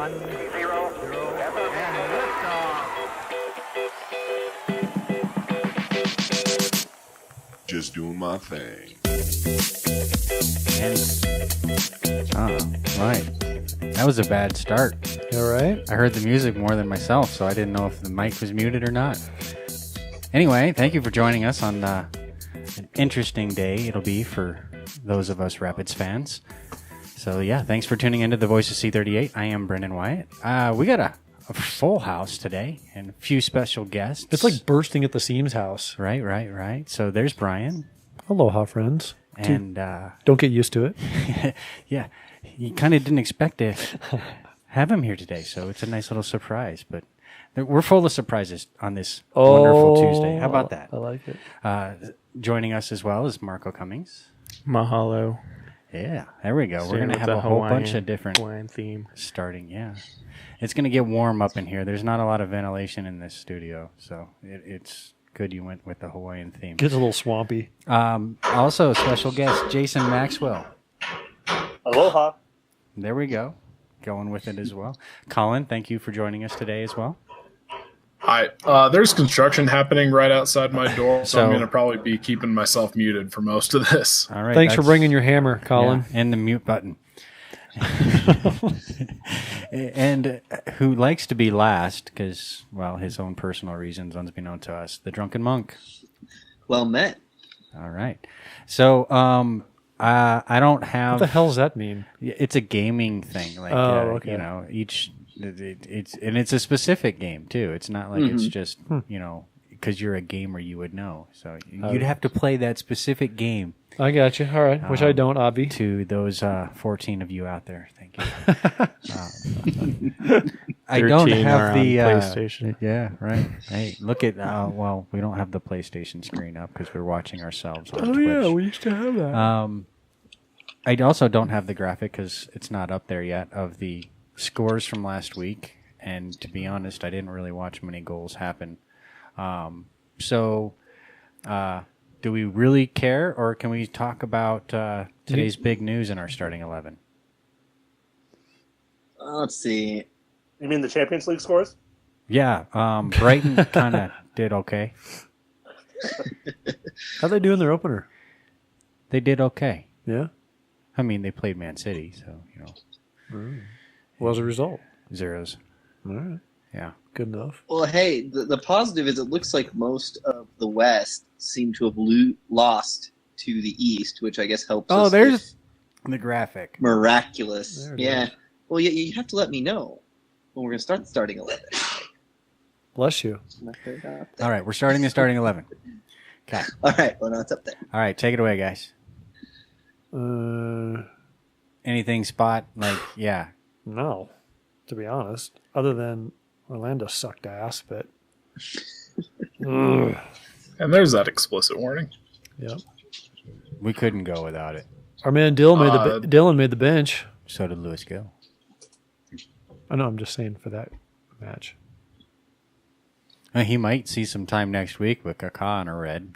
1, 0, and liftoff. Just doing my thing. Right. That was a bad start. All right. I heard the music more than myself, so I didn't know if the mic was muted or not. Anyway, thank you for joining us on an interesting day it'll be for those of us Rapids fans. So, yeah, thanks for tuning into the Voice of C38. I am Brendan Wyatt. We got a full house today and a few special guests. It's like bursting at the seams house. Right. So there's Brian. Aloha, friends. And don't get used to it. Yeah, you kind of didn't expect to have him here today, so it's a nice little surprise. But we're full of surprises on this wonderful Tuesday. How about that? I like it. Joining us as well is Marco Cummings. Mahalo. Yeah, there we go. We're going to have a whole bunch of different Hawaiian theme starting. Yeah, it's going to get warm up in here. There's not a lot of ventilation in this studio, so it's good you went with the Hawaiian theme. Gets a little swampy. Also, special guest Jason Maxwell. Aloha. There we go. Going with it as well. Colin, thank you for joining us today as well. Hi. There's construction happening right outside my door, so I'm going to probably be keeping myself muted for most of this. All right. Thanks for bringing your hammer, Colin. Yeah, and the mute button. And who likes to be last because, well, his own personal reasons, unbeknown to us, the Drunken Monk. Well met. All right. So, I don't have... What the hell does that mean? It's a gaming thing. Like, okay. You know, it's a specific game, too. It's not like it's just, you know, because you're a gamer, you would know. So you'd have to play that specific game. I got you. All right. Which I don't, Abby. To those 14 of you out there, thank you. I don't have the PlayStation. Yeah, right. Hey, look at well, we don't have the PlayStation screen up because we're watching ourselves on Twitch. Yeah, we used to have that. I also don't have the graphic because it's not up there yet of the scores from last week. And to be honest, I didn't really watch many goals happen. Do we really care, or can we talk about today's big news in our starting 11? Let's see. You mean the Champions League scores? Yeah, Brighton kind of did okay. How'd they do in their opener? They did okay. Yeah? I mean, they played Man City, so, you know. What was the result? 0s. All right. Yeah. Good enough. Well, hey, the positive is it looks like most of the West seem to have lost to the East, which I guess helps us. Oh, there's the graphic. Miraculous. There it Yeah. is. Well, you have to let me know when we're going to start the starting 11. Bless you. All right, we're starting the starting 11. Okay. All right. Well, now it's up there. All right, take it away, guys. Anything spot? Like, yeah. No, to be honest. Other than Orlando sucked ass, but... And there's that explicit warning. Yep. We couldn't go without it. Our man Dylan made the bench. So did Lewis Gill. I know, I'm just saying for that match. He might see some time next week with Kaká and a red.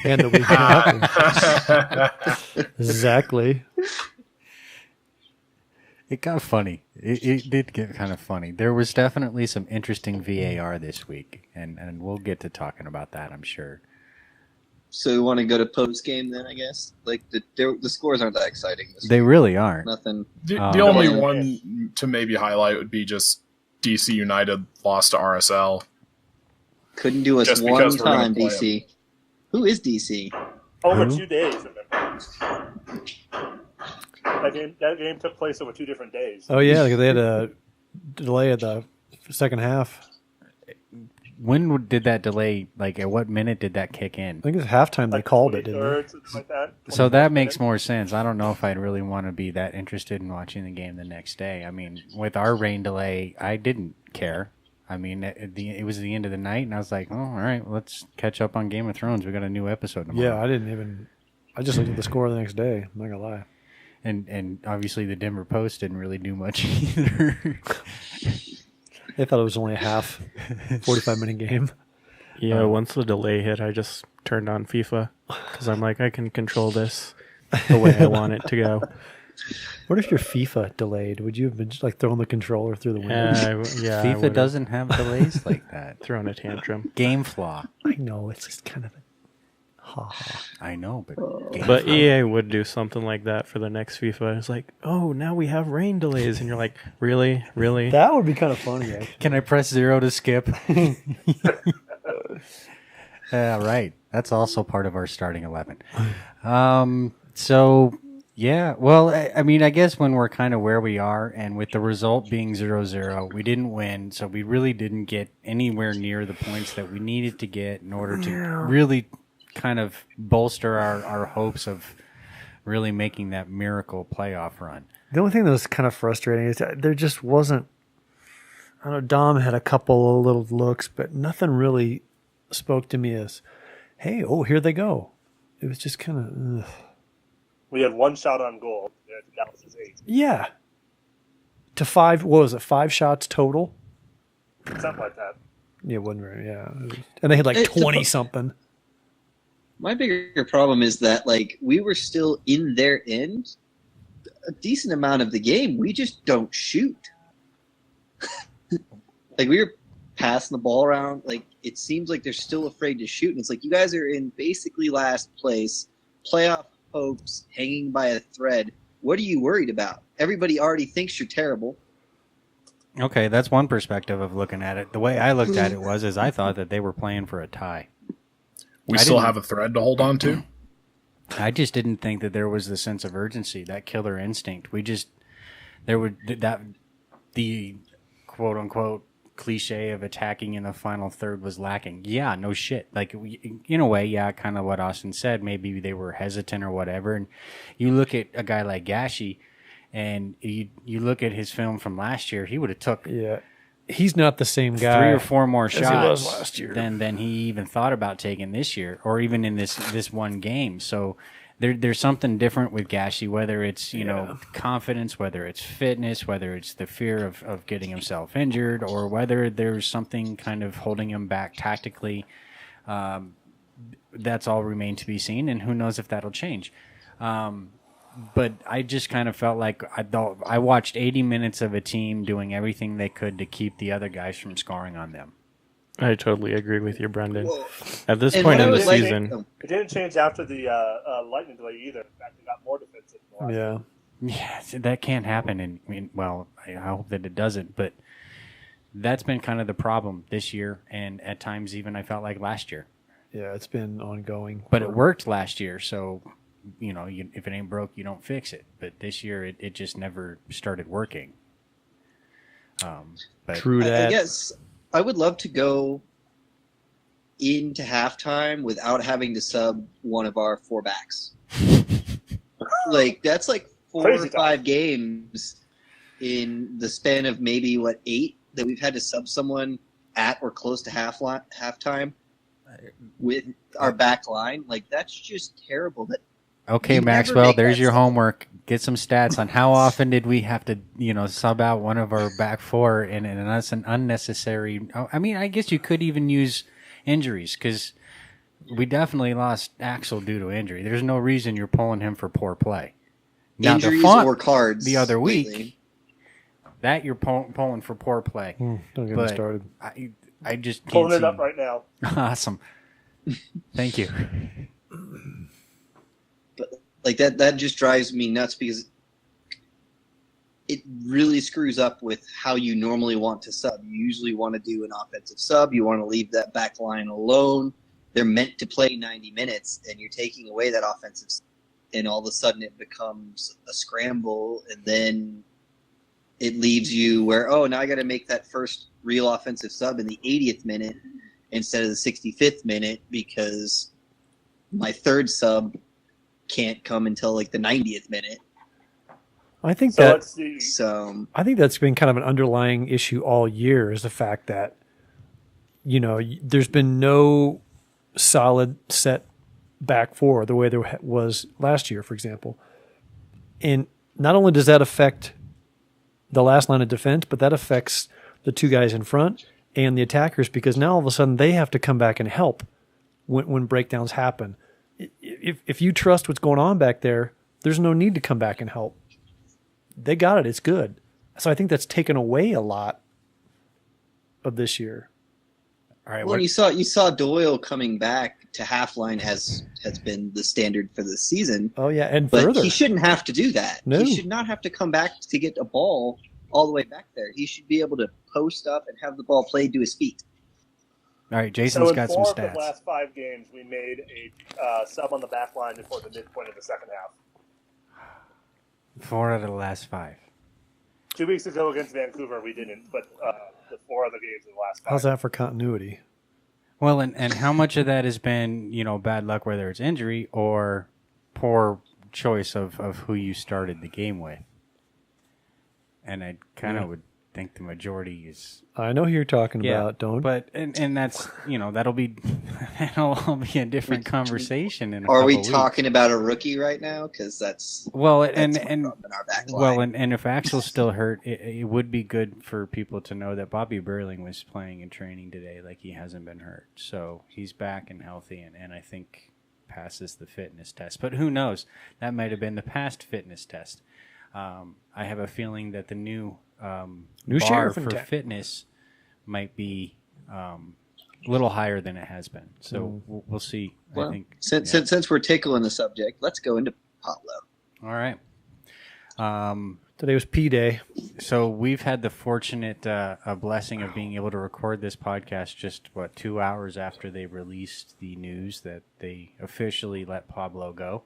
And the weekend after. Exactly. It got funny. It did get kind of funny. There was definitely some interesting VAR this week, and we'll get to talking about that, I'm sure. So we want to go to post game then, I guess. Like the scores aren't that exciting. They really aren't. Nothing. The only one to maybe highlight would be just DC United lost to RSL. Couldn't do us Just one because we're gonna time, play DC. Who is DC? Over 2 days. That game took place over 2 different days. Oh, yeah, because they had a delay at the second half. When did that delay, like at what minute did that kick in? I think it's halftime they called it, didn't they? Something like that. So that makes more sense. I don't know if I'd really want to be that interested in watching the game the next day. I mean, with our rain delay, I didn't care. I mean, it was the end of the night, and I was like, oh, all right, let's catch up on Game of Thrones. We got a new episode tomorrow. Yeah, I just looked at the score the next day. I'm not going to lie. And obviously the Denver Post didn't really do much either. They thought it was only a half 45-minute game. Yeah, once the delay hit, I just turned on FIFA because I'm like, I can control this the way I want it to go. What if your FIFA delayed? Would you have been like throwing the controller through the window? I FIFA would've doesn't have delays like that. thrown a tantrum. Game flaw. I know, it's just kind of a ha. I know, but game But flaw. EA would do something like that for the next FIFA. It's like, oh, now we have rain delays, and you're like, really? That would be kind of funny, actually. Can I press 0 to skip? Right. That's also part of our starting 11. So, yeah. Well, I mean, I guess when we're kind of where we are, and with the result being 0-0, we didn't win, so we really didn't get anywhere near the points that we needed to get in order to really kind of bolster our hopes of really making that miracle playoff run. The only thing that was kind of frustrating is that there just wasn't. I don't know. Dom had a couple of little looks, but nothing really spoke to me as, "Hey, oh, here they go." It was just kind of, We had one shot on goal. Dallas's 8. yeah. To 5, what was it? 5 shots total. Something like that. Yeah, it wasn't very. Yeah, and they had like It's a 20 fu- something. My bigger problem is that like we were still in their end a decent amount of the game. We just don't shoot. Like we were passing the ball around. Like it seems like they're still afraid to shoot. And it's like you guys are in basically last place, playoff hopes hanging by a thread. What are you worried about? Everybody already thinks you're terrible. Okay, that's one perspective of looking at it. The way I looked at it is I thought that they were playing for a tie. We I still didn't- have a thread to hold on to. I just didn't think that there was the sense of urgency, that killer instinct. The quote unquote cliche of attacking in the final third was lacking. Yeah, no shit. Like in a way, yeah, kind of what Austin said. Maybe they were hesitant or whatever. And you look at a guy like Gashi, and you look at his film from last year. He would have took Yeah, he's not the same guy. 3 or 4 more as he was shots last year. than he even thought about taking this year, or even in this one game. So there's something different with Gashi, whether it's confidence, whether it's fitness, whether it's the fear of getting himself injured, or whether there's something kind of holding him back tactically. That's all remain to be seen, and who knows if that'll change. But I just kind of felt like I watched 80 minutes of a team doing everything they could to keep the other guys from scoring on them. I totally agree with you, Brendan. Well, At this and point what in I the would like- season, It didn't change after the lightning delay either. In fact, it got more defensive. in the last Yeah, Yeah, so that can't happen. And I hope that it doesn't. But that's been kind of the problem this year, and at times even I felt like last year. yeah, it's been ongoing. But it worked last year, so if it ain't broke, you don't fix it. But this year, it just never started working. But True I that. guess I would love to go into halftime without having to sub one of our 4 backs. Like that's like 4 Crazy or 5 games in the span of maybe 8 that we've had to sub someone at or close to halftime with our back line. Like that's just terrible. That okay, you never Maxwell, make there's that your sub. homework. Get some stats on how often did we have to, sub out one of our back 4 in an unnecessary. I mean, I guess you could even use injuries, because we definitely lost Axel due to injury. There's no reason you're pulling him for poor play. Now, injuries Font or cards the other week, lately. that you're pulling for poor play. Don't get me But started. I just can't Pulling see. it up right now. Awesome. Thank you. Like that just drives me nuts because it really screws up with how you normally want to sub. You usually want to do an offensive sub. You want to leave that back line alone. They're meant to play 90 minutes, and you're taking away that offensive sub, and all of a sudden it becomes a scramble, and then it leaves you where, now I got to make that first real offensive sub in the 80th minute instead of the 65th minute because my third sub can't come until like the 90th minute. I think So that let's see. So I think that's been kind of an underlying issue all year, is the fact that there's been no solid set back 4 the way there was last year, for example. And not only does that affect the last line of defense, but that affects the 2 guys in front and the attackers, because now all of a sudden they have to come back and help when breakdowns happen. If you trust what's going on back there, there's no need to come back and help. they got it. It's good. So I think that's taken away a lot of this year. All right. Well, you saw Doyle coming back to half line has been the standard for the season. Oh yeah, and But further, he shouldn't have to do that. No. He should not have to come back to get a ball all the way back there. He should be able to post up and have the ball played to his feet. All right, Jason's So in got 4 some of the stats. last 5 games, we made a sub on the back line before the midpoint of the second half. 4 out of the last 5. 2 weeks ago against Vancouver, we didn't, but the 4 other games in the last 5. how's that for continuity? Well, and how much of that has been, bad luck, whether it's injury or poor choice of who you started the game with? And I kind of would think the majority is. I know who you're talking about. Don't. But and that's that'll be a different conversation. In a Are we couple talking about a rookie right now? Because that's Well, that's and what's up in our back well, line. and if Axel's still hurt, it would be good for people to know that Bobby Burling was playing in training today, like he hasn't been hurt. So he's back and healthy, and I think passes the fitness test. But who knows? That might have been the past fitness test. I have a feeling that the new bar sheriff in for town. fitness might be a little higher than it has been. So we'll see. Well, I think since we're tickling the subject, let's go into Pablo. All right. Today was P Day. So we've had the fortunate blessing of being able to record this podcast just 2 hours after they released the news that they officially let Pablo go.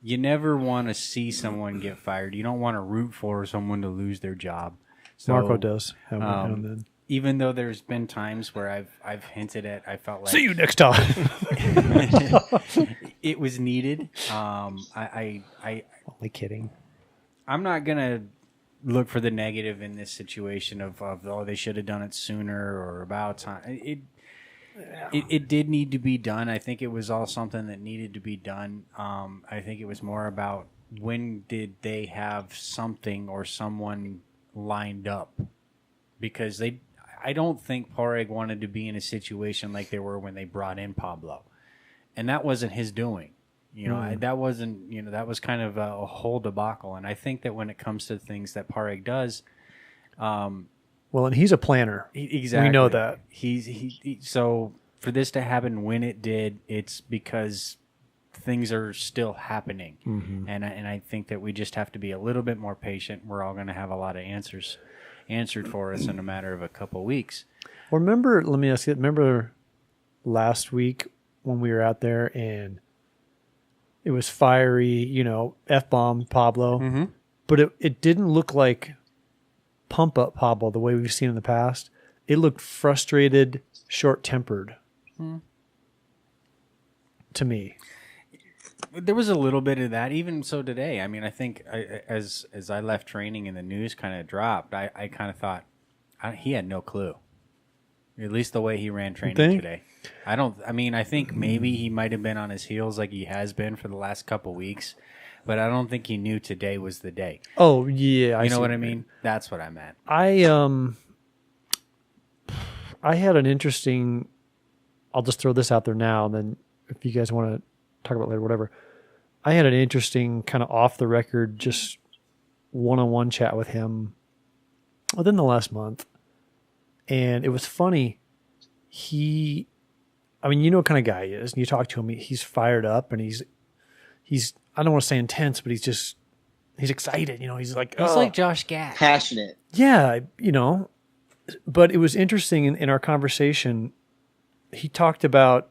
You never want to see someone get fired. You don't want to root for someone to lose their job. So, Marco does. Have one now and then. even though there's been times where I've hinted at, I felt like See you next time. it was needed. Only kidding. I'm not gonna look for the negative in this situation of they should have done it sooner or about time. It did need to be done. I think it was all something that needed to be done. I think it was more about when did they have something or someone lined up, because I don't think Padraig wanted to be in a situation like they were when they brought in Pablo, and that wasn't his doing. That wasn't, that was kind of a whole debacle. And I think that when it comes to things that Padraig does, Well, and he's a planner. exactly, We know that. So for this to happen when it did, it's because things are still happening. Mm-hmm. And I think that we just have to be a little bit more patient. We're all going to have a lot of answers answered for us in a matter of a couple weeks. Well, let me ask you, remember last week when we were out there and it was fiery, F-bomb Pablo, Mm-hmm. but it didn't look like pump up Pablo the way we've seen in the past. It looked frustrated, short-tempered to me. There was a little bit of that, even so today. I mean, I think as I left training and the news kind of dropped, I kind of thought he had no clue. At least the way he ran training today. I think maybe he might have been on his heels like he has been for the last couple weeks, but I don't think he knew today was the day. Oh, yeah. You know what I mean? That's what I meant. I had an interesting, I'll just throw this out there now, and then if you guys want to talk about it later, whatever. I had an interesting kind of off the record, just one-on-one chat with him within the last month. And it was funny. You know what kind of guy he is. And you talk to him, he's fired up and he's I don't want to say intense, but he's excited. He's like, He's like Josh Gad. Passionate. yeah, But it was interesting in our conversation. He talked about,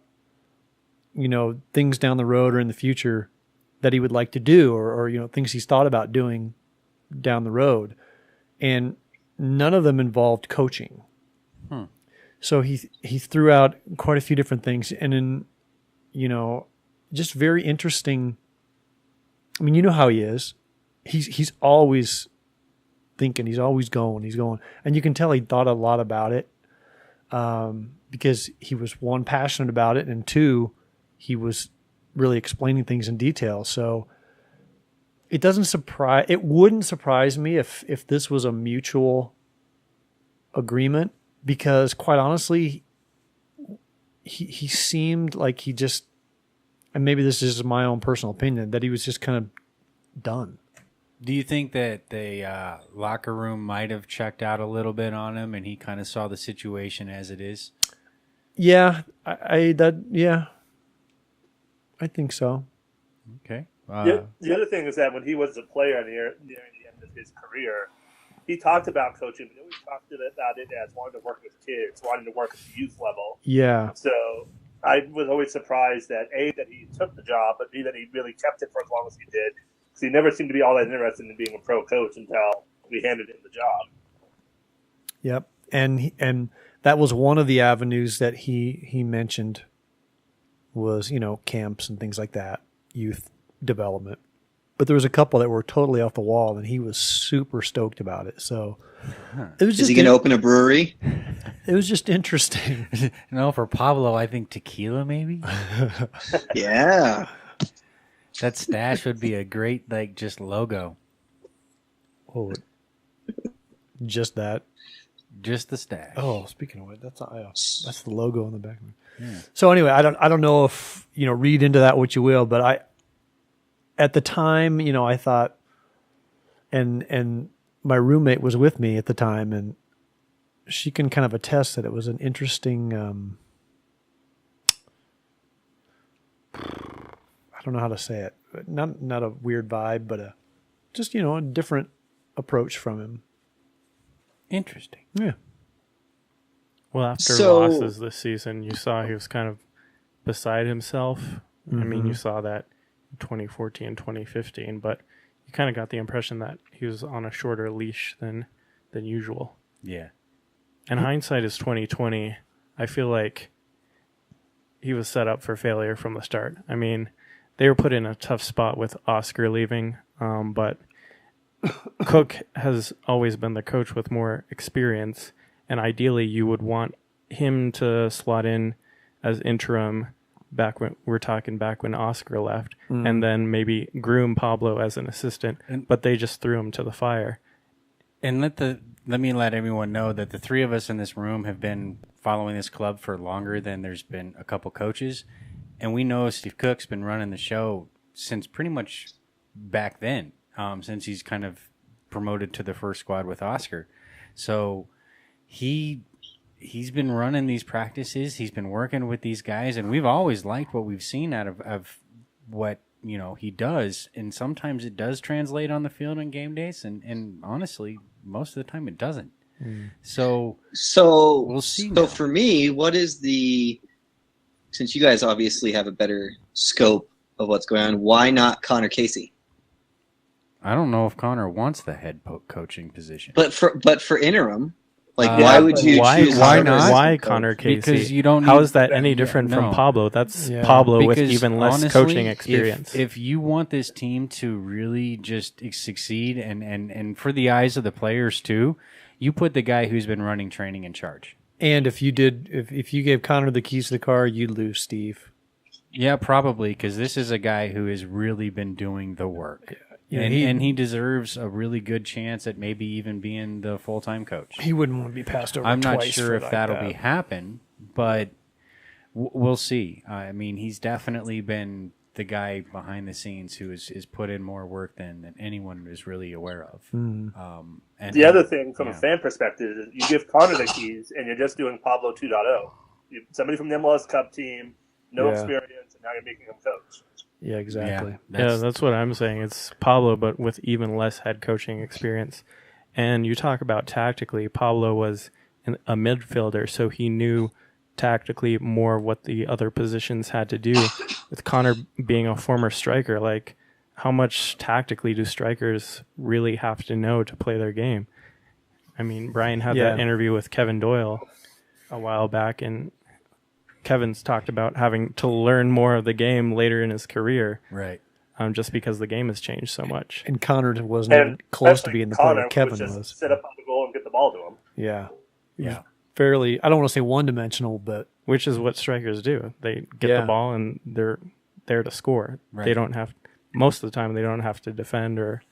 things down the road or in the future that he would like to do or things he's thought about doing down the road. And none of them involved coaching. So he threw out quite a few different things, and then, just very interesting. I mean, you know how he is. He's always thinking. He's always going. He's going, and you can tell he thought a lot about it, because he was, one, passionate about it, and two, he was really explaining things in detail. So it wouldn't surprise me if this was a mutual agreement. Because quite honestly, he seemed like he just, and maybe this is my own personal opinion, that he was just kind of done. Do you think that the locker room might have checked out a little bit on him, and he kind of saw the situation as it is? Yeah, I think so. Okay. The other thing is that when he was a player near the end of his career, he talked about coaching, but he always talked about it as wanting to work with kids, wanting to work at the youth level. Yeah. So I was always surprised that A, that he took the job, but B, that he really kept it for as long as he did. Because he never seemed to be all that interested in being a pro coach until we handed him the job. Yep. And that was one of the avenues that he mentioned was, camps and things like that, youth development. But there was a couple that were totally off the wall, and he was super stoked about it. So it was just. Is he going to open a brewery? It was just interesting. No, for Pablo, I think tequila maybe. Yeah. That stash would be a great just logo. Oh, just that. Just the stash. Oh, speaking of it, that's the logo on the back. Yeah. So anyway, I don't know if read into that what you will, but at the time, I thought, and my roommate was with me at the time, and she can kind of attest that it was an interesting. I don't know how to say it. Not a weird vibe, but just a different approach from him. Interesting. Yeah. Well, after losses this season, you saw he was kind of beside himself. Mm-hmm. I mean, you saw that in 2014, 2015, but you kind of got the impression that he was on a shorter leash than usual. Yeah. And hindsight is 2020. I feel like he was set up for failure from the start. I mean, they were put in a tough spot with Oscar leaving, but Cook has always been the coach with more experience, and ideally you would want him to slot in as interim back when Oscar left, and then maybe groom Pablo as an assistant, but they just threw him to the fire. And let me let everyone know that the three of us in this room have been following this club for longer than there's been a couple coaches, and we know Steve Cook's been running the show since pretty much back then. Since he's kind of promoted to the first squad with Oscar. So he's been running these practices. He's been working with these guys, and we've always liked what we've seen out of what he does. And sometimes it does translate on the field on game days, and honestly, most of the time it doesn't. So we'll see. So for me, since you guys obviously have a better scope of what's going on, why not Connor Casey? I don't know if Connor wants the head coaching position. But for interim, why would you choose why Connor not? as Why the coach? Connor Casey? Because you don't. How is that any different from Pablo? That's Pablo with Because even less honestly, coaching experience. If you want this team to really just succeed, and for the eyes of the players too, you put the guy who's been running training in charge. And if you gave Connor the keys to the car, you'd lose Steve. Yeah, probably, because this is a guy who has really been doing the work. Yeah, and he deserves a really good chance at maybe even being the full-time coach. He wouldn't want to be passed over I'm not twice sure if that'll be happen, but we'll see. I mean, he's definitely been the guy behind the scenes who is put in more work than anyone is really aware of. Mm. And the other thing from a fan perspective is you give Connor the keys and you're just doing Pablo 2.0. Somebody from the MLS Cup team, no experience, and now you're making him coach. Yeah, exactly. That's what I'm saying. It's Pablo, but with even less head coaching experience. And you talk about tactically, Pablo was a midfielder, so he knew tactically more what the other positions had to do. With Connor being a former striker, like how much tactically do strikers really have to know to play their game? I mean, Brian had that interview with Kevin Doyle a while back, and Kevin's talked about having to learn more of the game later in his career. Right. Just because the game has changed so much. And Connor wasn't even close to being the player Kevin was. Sit up on the goal and get the ball to him. Yeah. Yeah. Fairly, I don't want to say one-dimensional, but... Which is what strikers do. They get the ball and they're there to score. Right. They don't have... Most of the time, they don't have to defend or...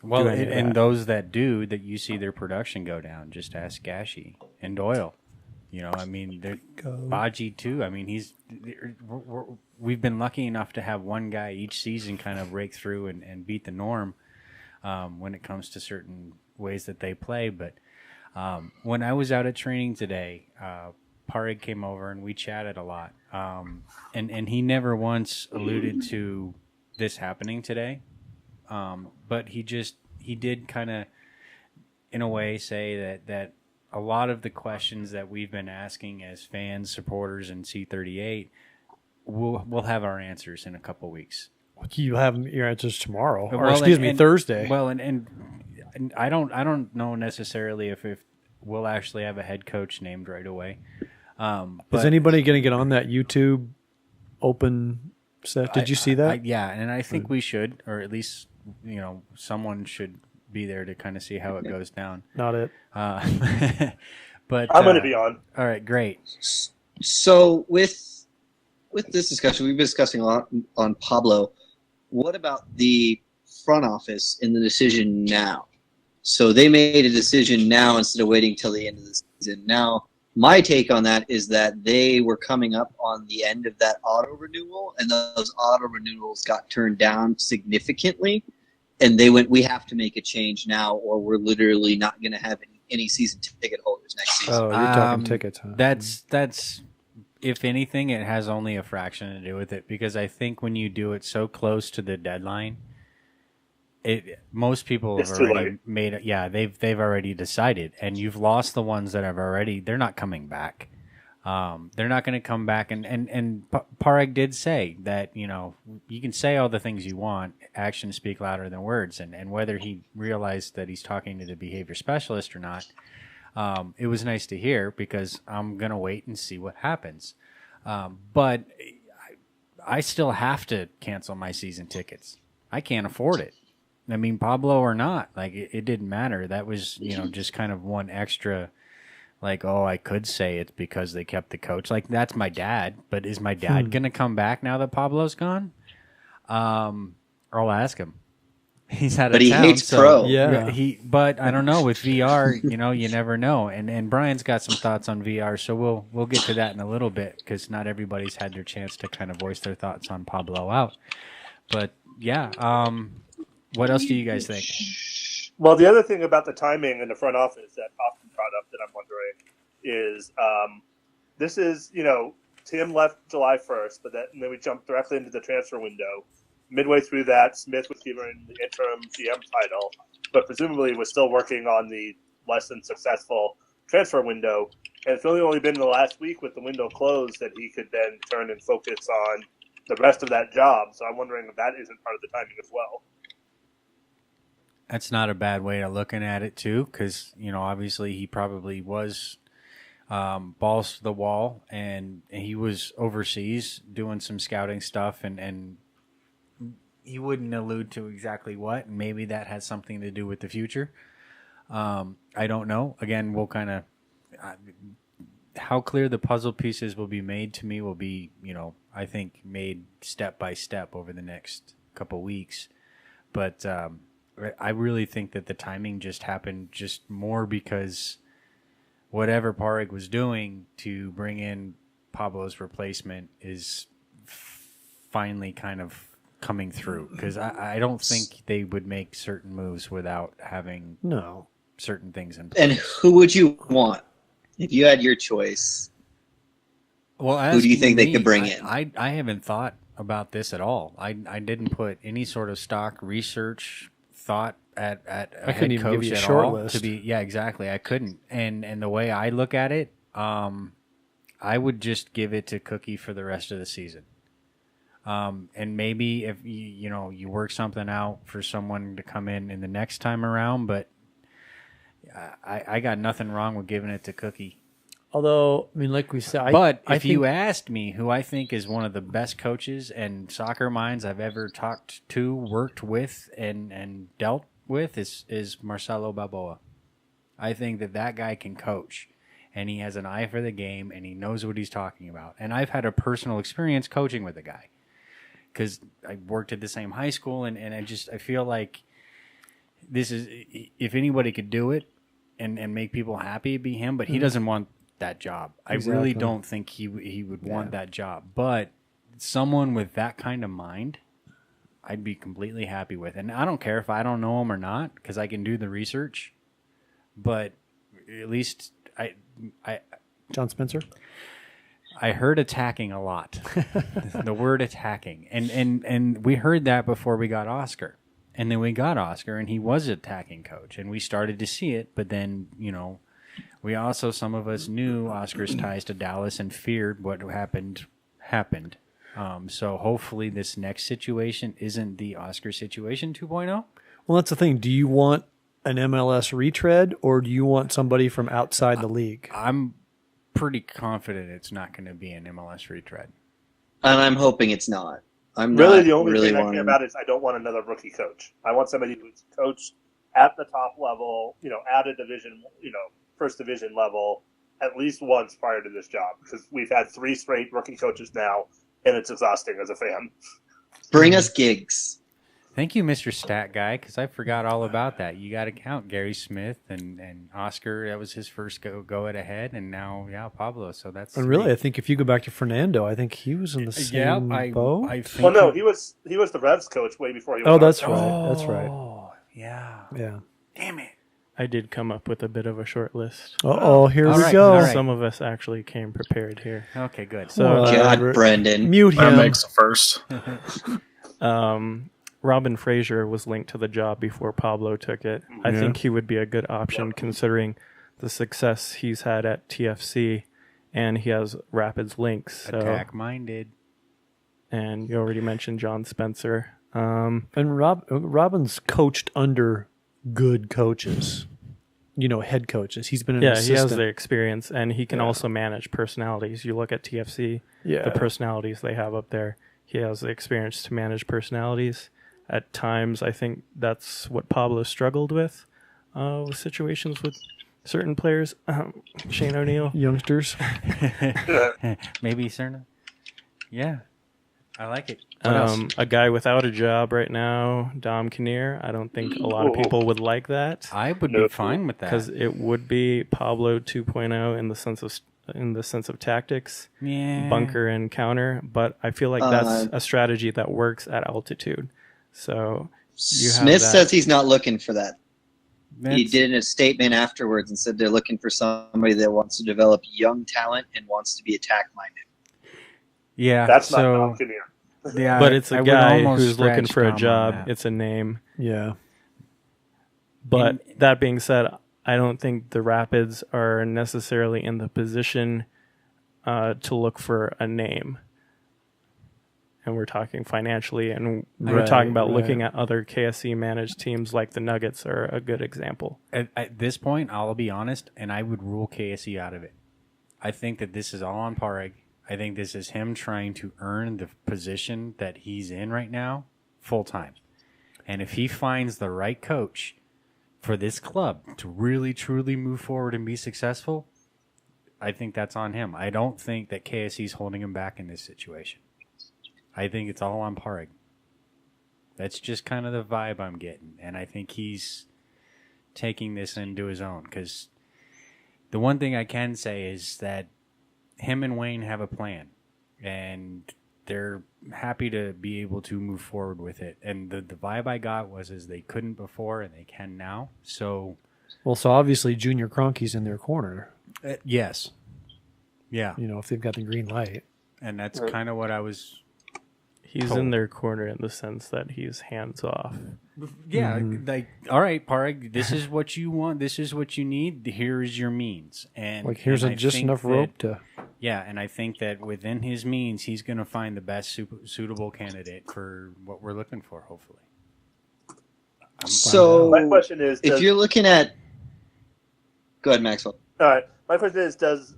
Well, and those that do, that you see their production go down. Just ask Gashi and Doyle. I mean, Baji too. I mean, we've been lucky enough to have one guy each season kind of break through and beat the norm. when it comes to certain ways that they play. But when I was out at training today, Parig came over and we chatted a lot. And he never once alluded to this happening today. But he did kind of, in a way, say that a lot of the questions that we've been asking as fans, supporters, and C38, we'll have our answers in a couple weeks. You have your answers tomorrow, or Well, excuse me, Thursday. Well, and I don't know necessarily if we'll actually have a head coach named right away. Is anybody going to get on that YouTube open set? Did you see that? Yeah, and I think we should, or at least someone should be there to kind of see how it goes down. Not it. But I'm going to be on. All right, great. So with this discussion, we've been discussing a lot on Pablo. What about the front office in the decision now? So they made a decision now instead of waiting till the end of the season. Now, my take on that is that they were coming up on the end of that auto renewal, and those auto renewals got turned down significantly. And they went, we have to make a change now, or we're literally not going to have any season ticket holders next season. Oh, you're talking tickets, huh? That's if anything, it has only a fraction to do with it, because I think when you do it so close to the deadline, most people have already made it. Yeah, they've already decided, and you've lost the ones that have already. They're not coming back. They're not going to come back. And Parig did say that, you can say all the things you want, actions speak louder than words. And whether he realized that he's talking to the behavior specialist or not, it was nice to hear, because I'm going to wait and see what happens. But I still have to cancel my season tickets. I can't afford it. I mean, Pablo or not, like it didn't matter. That was, just kind of one extra. Like, I could say it's because they kept the coach. Like, that's my dad. But is my dad going to come back now that Pablo's gone? I'll ask him. He's out of town. But he hates pro. Yeah. But I don't know. With VR, you never know. And Brian's got some thoughts on VR, so we'll get to that in a little bit, because not everybody's had their chance to kind of voice their thoughts on Pablo out. But, yeah. What else do you guys think? Well, the other thing about the timing in the front office that often brought up that I'm wondering is this is, Tim left July 1st, and then we jumped directly into the transfer window. Midway through that, Smith was given the interim GM title, but presumably was still working on the less than successful transfer window. And it's really only been in the last week with the window closed that he could then turn and focus on the rest of that job. So I'm wondering if that isn't part of the timing as well. That's not a bad way of looking at it, too, because, obviously he probably was balls to the wall, and he was overseas doing some scouting stuff, and he wouldn't allude to exactly what, and maybe that has something to do with the future. I don't know. Again, we'll kind of how clear the puzzle pieces will be made to me will be, I think made step by step over the next couple weeks. But I really think that the timing just happened just more because whatever Parig was doing to bring in Pablo's replacement is finally kind of coming through. Because I don't think they would make certain moves without having certain things in place. And who would you want if you had your choice? Well, who do you think they could bring in? I haven't thought about this at all. I didn't put any sort of stock research thought at a head coach at all list. To be exactly. I couldn't. And the way I look at it, I would just give it to Cookie for the rest of the season. And maybe if you work something out for someone to come in the next time around, but I got nothing wrong with giving it to Cookie. Although, I mean, like we said, but if you asked me who I think is one of the best coaches and soccer minds I've ever talked to, worked with, and dealt with, is Marcelo Balboa. I think that guy can coach, and he has an eye for the game, and he knows what he's talking about. And I've had a personal experience coaching with the guy because I worked at the same high school, and I feel like this is, if anybody could do it and make people happy, it'd be him, but he doesn't want that job. Exactly. I really don't think he would want that job. But someone with that kind of mind I'd be completely happy with. And I don't care if I don't know him or not, because I can do the research. But at least I John Spencer? I heard attacking a lot. The word attacking. And we heard that before we got Oscar. And then we got Oscar, and he was an attacking coach. And we started to see it, but then, we also, some of us knew Oscar's ties to Dallas and feared what happened. So hopefully this next situation isn't the Oscar situation 2.0. Well, that's the thing. Do you want an MLS retread, or do you want somebody from outside the league? I'm pretty confident it's not going to be an MLS retread. And I'm hoping it's not. I'm really not the only really thing I care about is I don't want another rookie coach. I want somebody who's coached at the top level, at a division, first division level, at least once prior to this job. Because we've had 3 straight rookie coaches now, and it's exhausting as a fan. Bring us gigs. Thank you, Mr. Stat Guy, because I forgot all about that. You got to count Gary Smith and Oscar. That was his first go at ahead, and now Pablo. So that's really, I think if you go back to Fernando, I think he was in the same boat. I think well, no, he was the Revs coach way before he was. Oh, that's right. That's right. Oh, yeah. Damn it. I did come up with a bit of a short list. Oh, here All we right, go. all right. Some of us actually came prepared here. Okay, good. So God, Brendan. Mute That him. makes a first. Robin Fraser was linked to the job before Pablo took it. I think he would be a good option considering the success he's had at TFC, and he has Rapids links. So. Attack-minded. And you already mentioned John Spencer. And Robin's coached under good coaches, head coaches. He's been an assistant. He has the experience, and he can also manage personalities. You look at TFC, the personalities they have up there. He has the experience to manage personalities. At times, I think that's what Pablo struggled with situations with certain players. Shane O'Neill. Youngsters. Maybe Cerna. Yeah. I like it. What else? A guy without a job right now, Dom Kinnear. I don't think a lot of people would like that. I would be fine with that. Because it would be Pablo 2.0 in the sense of tactics, bunker and counter. But I feel like that's a strategy that works at altitude. So Smith says he's not looking for that. He did a statement afterwards and said they're looking for somebody that wants to develop young talent and wants to be attack-minded. Yeah, that's not Dom Kinnear. Yeah, but it's a guy who's looking for a job. It's a name. Yeah. But that being said, I don't think the Rapids are necessarily in the position to look for a name. And we're talking financially, and we're talking about looking at other KSC managed teams like the Nuggets are a good example. At this point, I'll be honest, and I would rule KSC out of it. I think that this is all on Pareg. I think this is him trying to earn the position that he's in right now full time. And if he finds the right coach for this club to really, truly move forward and be successful, I think that's on him. I don't think that KSC is holding him back in this situation. I think it's all on Pareg. That's just kind of the vibe I'm getting. And I think he's taking this into his own. Because the one thing I can say is that him and Wayne have a plan. And they're happy to be able to move forward with it. And the vibe I got is they couldn't before and they can now. So obviously Junior Kroenke's in their corner. Yes. Yeah. If they've got the green light. And that's kind of what I was... He's in their corner in the sense that he's hands off. Yeah, like, all right, Pareg, this is what you want. This is what you need. Here is your means. And here's just enough rope to... Yeah, and I think that within his means, he's going to find the best suitable candidate for what we're looking for, hopefully. So, my question is... if you're looking at... Go ahead, Maxwell. All right. My question is, does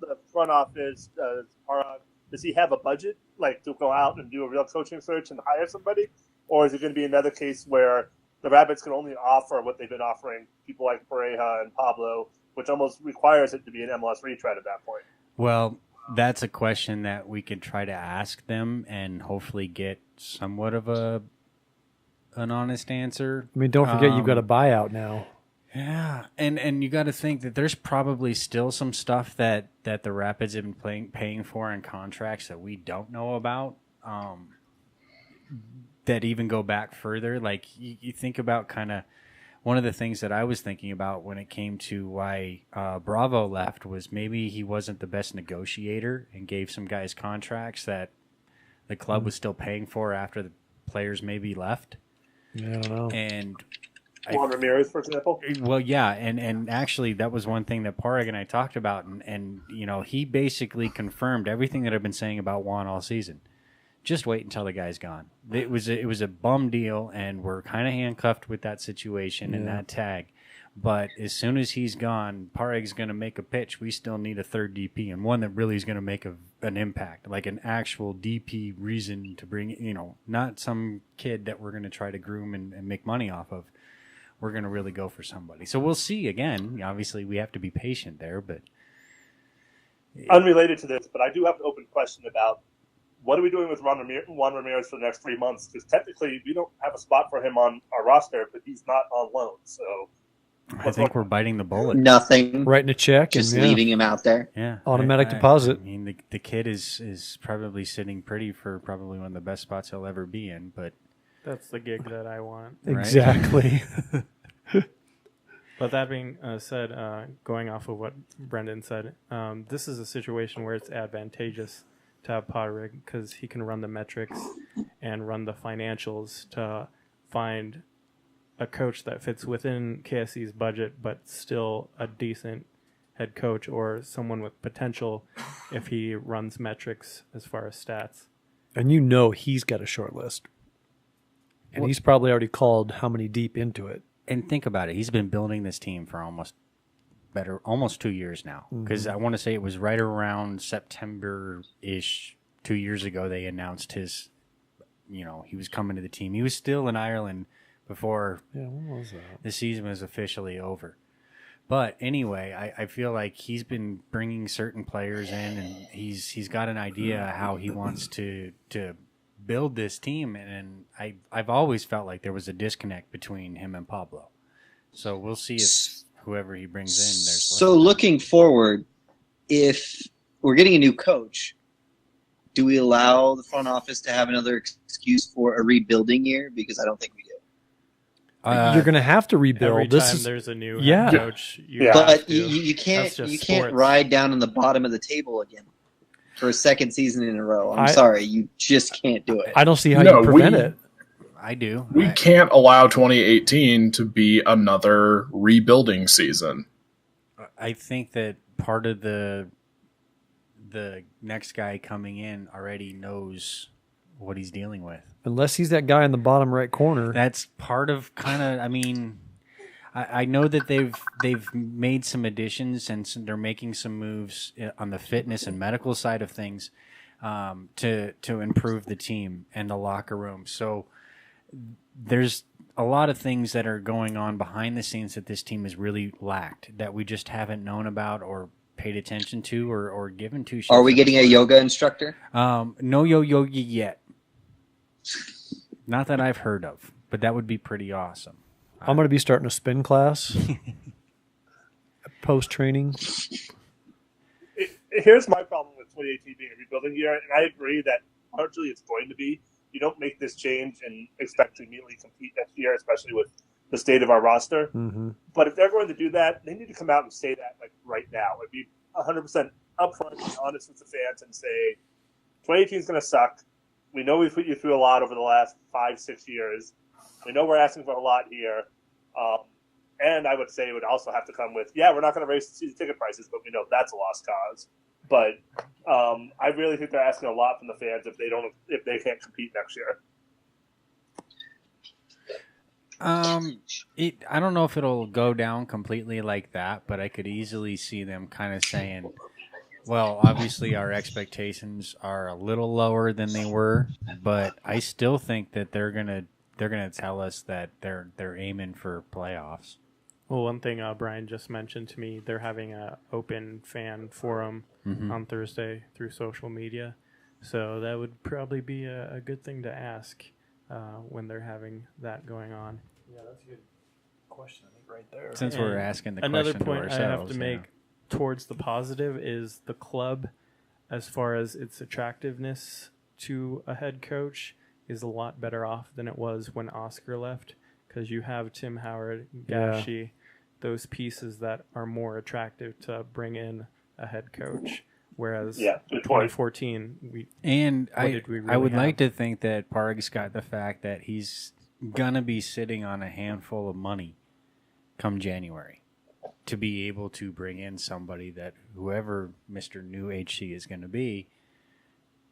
the front office, does he have a budget, to go out and do a real coaching search and hire somebody? Or is it going to be another case where the Rapids can only offer what they've been offering people like Pareja and Pablo, which almost requires it to be an MLS retread at that point? Well, that's a question that we could try to ask them and hopefully get somewhat of an honest answer. I mean, don't forget you've got a buyout now. Yeah, and you got to think that there's probably still some stuff that the Rapids have been paying for in contracts that we don't know about. that even go back further. Like you think about kind of one of the things that I was thinking about when it came to why Bravo left was maybe he wasn't the best negotiator and gave some guys contracts that the club was still paying for after the players maybe left. Yeah, I don't know. And Juan Ramirez, for example. Well, yeah, and actually that was one thing that Parag and I talked about, and you know, he basically confirmed everything that I've been saying about Juan all season. Just wait until the guy's gone. It was a bum deal, and we're kind of handcuffed with that situation and that tag. But as soon as he's gone, Parag's going to make a pitch. We still need a third DP, and one that really is going to make an impact, like an actual DP reason to bring, you know, not some kid that we're going to try to groom and make money off of. We're going to really go for somebody. So we'll see again. Obviously, we have to be patient there, but unrelated to this, but I do have an open question about what are we doing with Juan Ramirez for the next 3 months? Because technically, we don't have a spot for him on our roster, but he's not on loan. So I think we're biting the bullet. Nothing. Writing a check. Just and, leaving him out there. Yeah. Automatic deposit. I mean, the kid is probably sitting pretty for probably one of the best spots he'll ever be in, but That's the gig that I want. Exactly. But that being said, going off of what Brendan said, this is a situation where it's advantageous to have Potterig because he can run the metrics and run the financials to find a coach that fits within KSC's budget, but still a decent head coach or someone with potential if he runs metrics as far as stats. And you know he's got a short list. And he's probably already called how many deep into it. And think about it. He's been building this team for almost 2 years now. Because I want to say it was right around September-ish 2 years ago they announced his, you know, he was coming to the team. He was still in Ireland before when was that? the season was officially over. But anyway, I feel like he's been bringing certain players in, and he's got an idea how he wants to build this team, and I've always felt like there was a disconnect between him and Pablo. So we'll see if whoever he brings in, there's less. So looking forward, if we're getting a new coach, do we allow the front office to have another excuse for a rebuilding year? Because I don't think we do. You're going to have to rebuild. Every time there's a new head coach, but you can't ride down on the bottom of the table again for a second season in a row. I'm sorry, you just can't do it. I don't see how you prevent it. I do. We can't allow 2018 to be another rebuilding season. I think that part of the next guy coming in already knows what he's dealing with. Unless he's that guy in the bottom right corner. That's part of kind of, I mean, I know that they've made some additions and they're making some moves on the fitness and medical side of things to improve the team and the locker room. So there's a lot of things that are going on behind the scenes that this team has really lacked that we just haven't known about or paid attention to or given to. Are we getting a yoga instructor? No yogi yet. Not that I've heard of, but that would be pretty awesome. I'm going to be starting a spin class post-training. Here's my problem with 2018 being a rebuilding year, and I agree that largely it's going to be. You don't make this change and expect to immediately compete next year, especially with the state of our roster. Mm-hmm. But if they're going to do that, they need to come out and say that like right now. It'd be 100% upfront and honest with the fans and say 2018 is going to suck. We know we've put you through a lot over the last 5-6 years. We know we're asking for a lot here. And I would say it would also have to come with, we're not going to raise season ticket prices, but we know that's a lost cause. But I really think they're asking a lot from the fans if they can't compete next year. I don't know if it'll go down completely like that, but I could easily see them kind of saying, well, obviously our expectations are a little lower than they were, but I still think that they're gonna tell us that they're aiming for playoffs. Well, one thing Brian just mentioned to me, they're having an open fan forum on Thursday through social media, so that would probably be a good thing to ask when they're having that going on. Yeah, that's a good question, I think, right there. Since we're asking the another question point to ourselves, I have to make towards the positive is the club, as far as its attractiveness to a head coach, is a lot better off than it was when Oscar left, because you have Tim Howard, Gashi, those pieces that are more attractive to bring in a head coach. Whereas 2014, I would like to think that Parg's got the fact that he's gonna be sitting on a handful of money come January to be able to bring in somebody that whoever Mr. New HC is going to be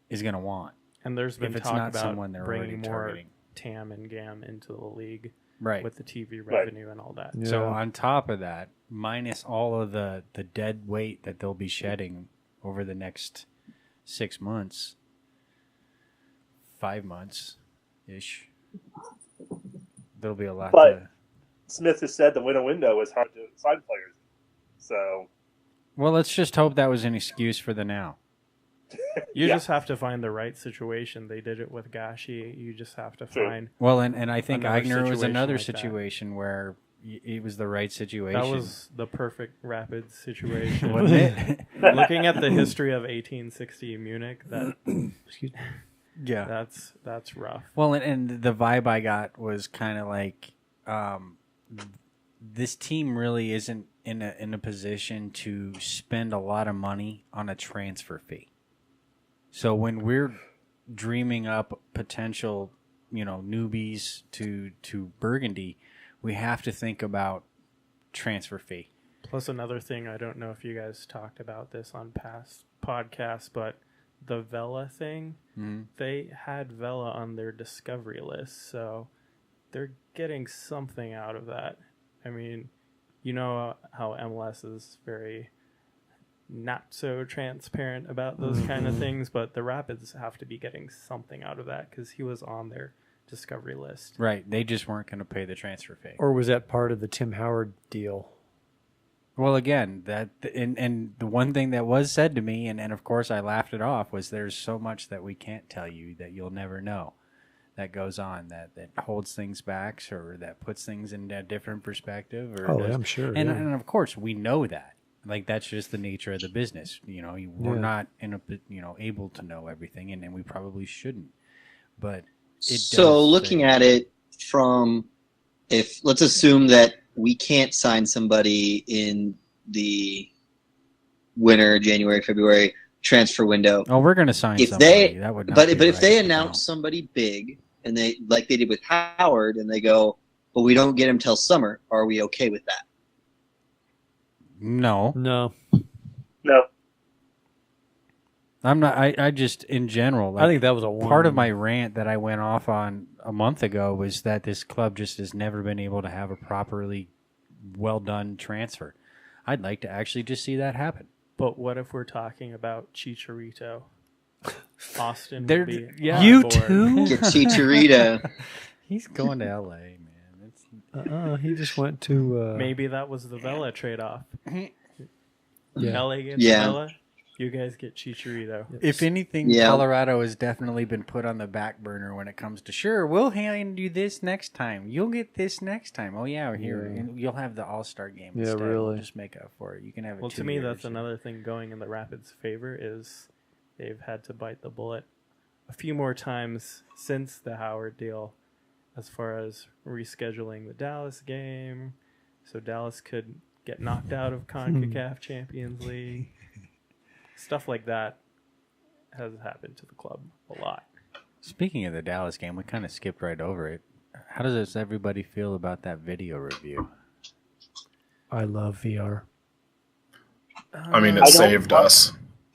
is going to want. And there's been if it's talk not about someone they're already bringing more targeting. TAM and GAM into the league, right, with the TV revenue and all that. Yeah. So on top of that, minus all of the dead weight that they'll be shedding over the next 6 months, 5 months ish, there'll be a lot. But Smith has said the window is hard to sign players. So, well, let's just hope that was an excuse for the now. You just have to find the right situation. They did it with Gashi. You just have to find. Well, and I think another Eigner was another situation like situation where it was the right situation. That was the perfect Rapids situation. Wasn't it? Looking at the history of 1860 Munich, that Excuse me. Yeah, that's rough. Well, and the vibe I got was kind of like this team really isn't in a position to spend a lot of money on a transfer fee. So when we're dreaming up potential, newbies to Burgundy, we have to think about transfer fee. Plus another thing, I don't know if you guys talked about this on past podcasts, but the Vela thing, they had Vela on their discovery list, so they're getting something out of that. I mean, you know how MLS is very not so transparent about those kind of things, but the Rapids have to be getting something out of that because he was on their discovery list. Right. They just weren't going to pay the transfer fee. Or was that part of the Tim Howard deal? Well, again, and the one thing that was said to me, and of course I laughed it off, was there's so much that we can't tell you that you'll never know that goes on, that holds things back or that puts things in a different perspective. Or I'm sure. And of course we know that. Like, that's just the nature of the business. We're not able to know everything, and we probably shouldn't. But looking at it from, let's assume that we can't sign somebody in the winter, January, February transfer window. Oh, we're going to sign somebody. That would not but be if right, they announce somebody big, and they like they did with Howard, and they go, but we don't get him till summer, are we okay with that? No. I'm not. I just, in general, I think that was part of my rant that I went off on a month ago was that this club just has never been able to have a properly well done transfer. I'd like to actually just see that happen. But what if we're talking about Chicharito? Austin would be you on board. too? Get Chicharito. He's going to L.A., man. He just went to... Maybe that was the Vela trade-off. Yeah. LA gets Vela, you guys get Chicharito. If anything, Colorado has definitely been put on the back burner when it comes to, sure, we'll hand you this next time. You'll get this next time. Oh, yeah, here. And you'll have the All-Star game instead. Really. We'll just make up for it. You can have it 2 Well, to me, years. that's another thing going in the Rapids' favor is they've had to bite the bullet a few more times since the Howard deal as far as rescheduling the Dallas game so Dallas could get knocked out of CONCACAF Champions League. Stuff like that has happened to the club a lot. Speaking of the Dallas game, we kind of skipped right over it. How does everybody feel about that video review? I love VR. I mean, it saved us.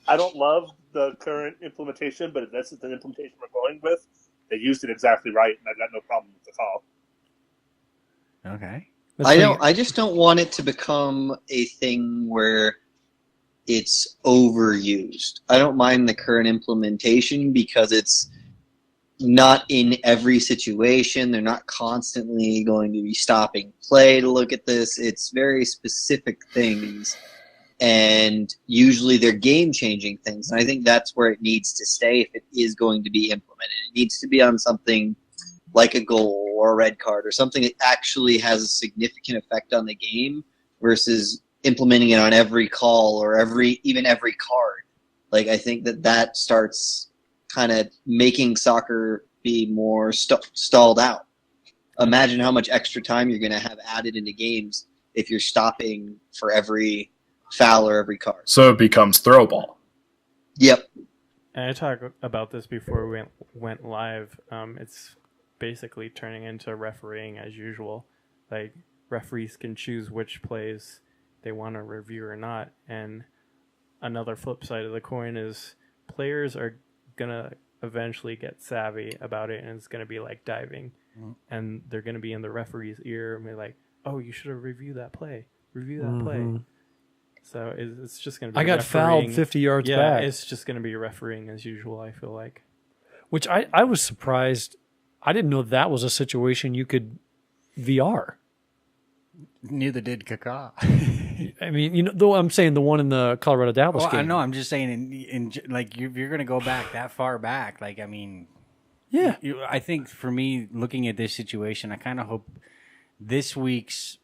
I don't love the current implementation, but if this is the implementation we're going with, they used it exactly right, and I've got no problem with the call. Okay. I just don't want it to become a thing where it's overused. I don't mind the current implementation because it's not in every situation. They're not constantly going to be stopping play to look at this. It's very specific things, and usually they're game-changing things. And I think that's where it needs to stay if it is going to be implemented. It needs to be on something like a goal or a red card or something that actually has a significant effect on the game versus implementing it on every call or even every card. Like, I think that starts kind of making soccer be more stalled out. Imagine how much extra time you're going to have added into games if you're stopping for every foul or every card. So it becomes throw ball. Yep. And I talked about this before we went live. It's basically turning into refereeing as usual. Like, referees can choose which plays they want to review or not. And another flip side of the coin is players are going to eventually get savvy about it, and it's going to be like diving. And they're going to be in the referee's ear and be like, oh, you should have reviewed that play. Review that play. So it's just going to be I got fouled 50 yards back. Yeah, it's just going to be refereeing as usual, I feel like. Which I was surprised. I didn't know that was a situation you could VR. Neither did Kaká. I mean, though I'm saying the one in the Colorado Dallas Well, game. I know. I'm just saying, like, you're going to go back that far back. Like, I mean, yeah. I think for me, looking at this situation, I kind of hope this week's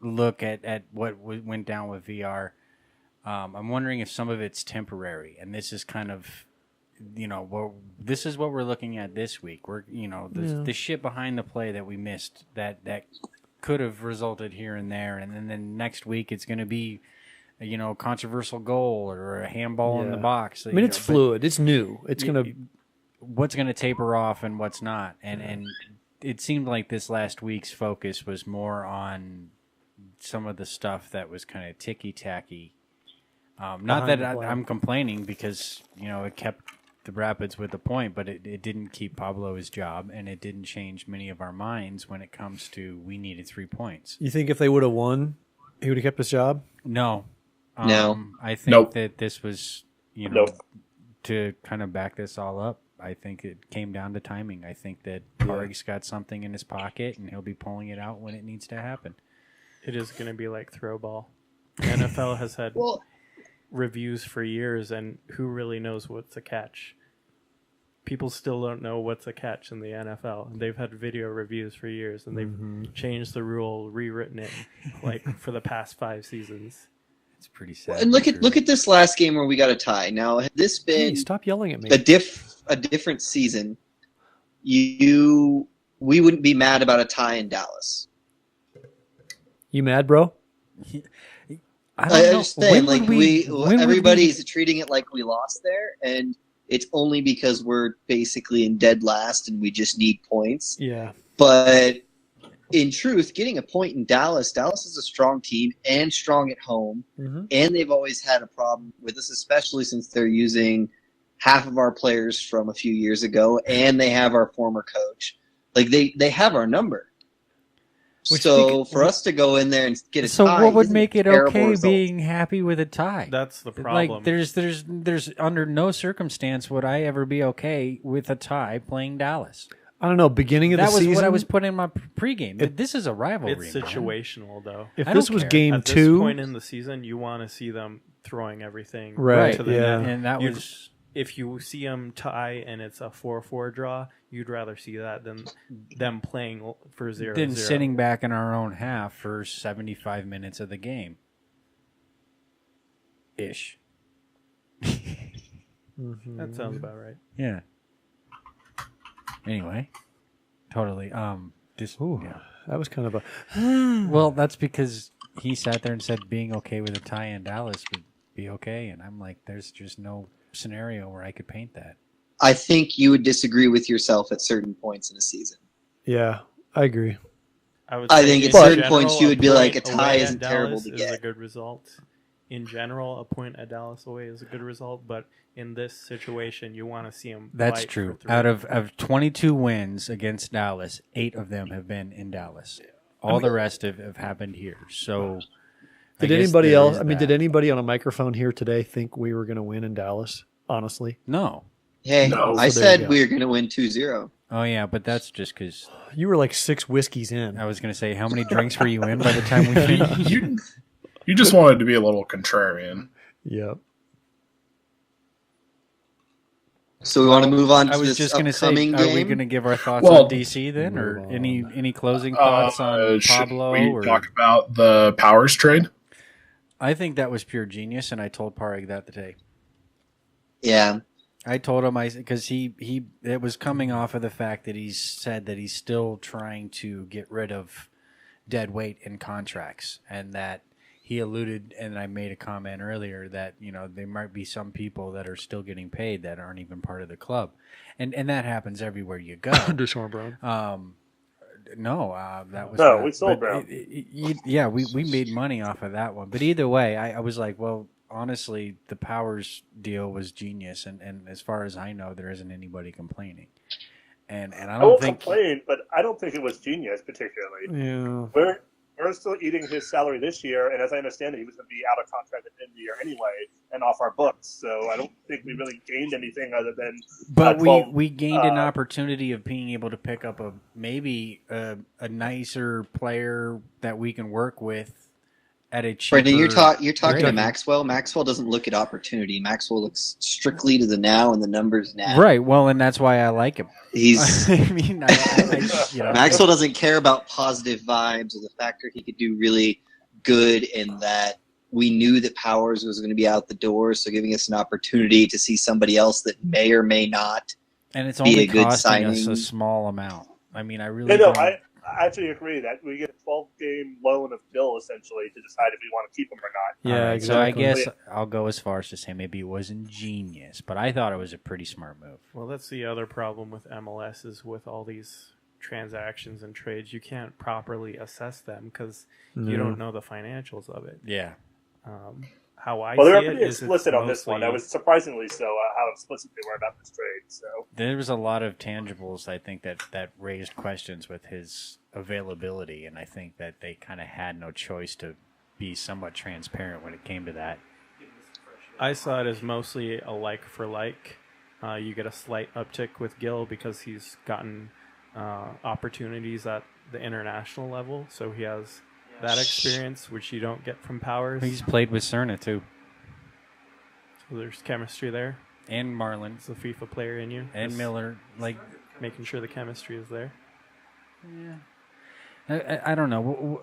look at what went down with VR. I'm wondering if some of it's temporary, and this is kind of, this is what we're looking at this week. We're, the shit behind the play that we missed that could have resulted here and there, and then next week it's going to be, a controversial goal or a handball in the box. I mean, it's fluid. It's new. It's going to what's going to taper off and what's not, and it seemed like this last week's focus was more on some of the stuff that was kind of ticky-tacky. Not that I'm complaining, because, it kept the Rapids with the point, but it didn't keep Pablo his job, and it didn't change many of our minds when it comes to we needed 3 points. You think if they would have won, he would have kept his job? No. I think that this was, to kind of back this all up, I think it came down to timing. I think that Parg's got something in his pocket, and he'll be pulling it out when it needs to happen. It is going to be like throw ball. The NFL has had reviews for years, and who really knows what's a catch? People still don't know what's a catch in the NFL. They've had video reviews for years, and they've changed the rule, rewritten it, like for the past 5 seasons. It's pretty sad. And look at this last game where we got a tie. Now, had this been stop yelling at me. A different season, we wouldn't be mad about a tie in Dallas. You mad, bro? I understand. Like everybody's treating it like we lost there, and it's only because we're basically in dead last and we just need points. Yeah. But in truth, getting a point in Dallas is a strong team and strong at home, and they've always had a problem with us, especially since they're using half of our players from a few years ago, and they have our former coach. Like they have our number. For us to go in there and get a tie, so what would make it okay result. being happy with a tie? That's the problem. Like there's under no circumstance would I ever be okay with a tie playing Dallas. I don't know. Beginning of the season, that was what I was putting in my pregame. This is a rivalry. It's situational, though. If this was game At 2, this point in the season, you want to see them throwing everything right to the net. And that was. If you see them tie and it's a 4-4 draw, you'd rather see that than them playing for 0-0. Than sitting back in our own half for 75 minutes of the game. Ish. That sounds about right. Yeah. Anyway, totally. That was kind of a. Well, that's because he sat there and said being okay with a tie in Dallas would be okay, and I'm like, there's just no scenario where I could paint that. I think you would disagree with yourself at certain points in a season. Yeah, I agree. I think at certain points you would be like, a tie isn't terrible to get. Is a good result. In general, a point at Dallas away is a good result, but in this situation, you want to see them. That's true. Out of 22 wins against Dallas, 8 of them have been in Dallas. All the rest have happened here. So, did anybody else? I mean, did anybody on a microphone here today think we were going to win in Dallas? Honestly, no. Hey, no. I said we were going to win 2-0. Oh yeah, but that's just because you were like 6 whiskeys in. I was going to say, how many drinks were you in by the time we finished? You just wanted to be a little contrarian. Yep. So we want to move on to I was this just going to say, upcoming are game? we going to give our thoughts on DC then, or any closing thoughts on Pablo? Should we talk about the Powers trade? I think that was pure genius, and I told Parag that today. Yeah. I told him because it was coming off of the fact that he's said that he's still trying to get rid of dead weight in contracts, and that he alluded, and I made a comment earlier that there might be some people that are still getting paid that aren't even part of the club, and that happens everywhere you go. Deshaun Brown. No, that was no. not, We sold Brown. Yeah, we made money off of that one, but either way, I was like, well. Honestly, the Powers deal was genius, and as far as I know, there isn't anybody complaining. And I don't won't think complain, but I don't think it was genius particularly. Yeah. We're still eating his salary this year, and as I understand it, he was going to be out of contract at the end of the year anyway, and off our books. So I don't think we really gained anything other than. But we gained an opportunity of being able to pick up maybe a nicer player that we can work with. At a cheaper Brendan, you're talking to Maxwell. Maxwell doesn't look at opportunity. Maxwell looks strictly to the now and the numbers now. Right. Well, and that's why I like him. He's. I Maxwell doesn't care about positive vibes or the factor he could do really good, and that we knew that Powers was going to be out the door, so giving us an opportunity to see somebody else that may or may not. And it's be only a good costing signing. us a small amount. I mean, I really. I actually agree that we get a 12-game loan of Bill essentially to decide if we want to keep him or not. Yeah, right, exactly. So I guess I'll go as far as to say maybe it wasn't genius, but I thought it was a pretty smart move. Well, that's the other problem with MLS is with all these transactions and trades, you can't properly assess them because you don't know the financials of it. Yeah. How I well, they see were pretty it is explicit on this one. I was surprisingly so how explicit they were about this trade. So there was a lot of tangibles, I think, that raised questions with his availability, and I think that they kind of had no choice to be somewhat transparent when it came to that. I saw it as mostly a like for like. You get a slight uptick with Gill because he's gotten opportunities at the international level, so he has that experience, which you don't get from Powers. He's played with Cerna, too. So there's chemistry there. And Marlin. It's a FIFA player in you. And Miller. Making sure the chemistry is there. Yeah. I don't know.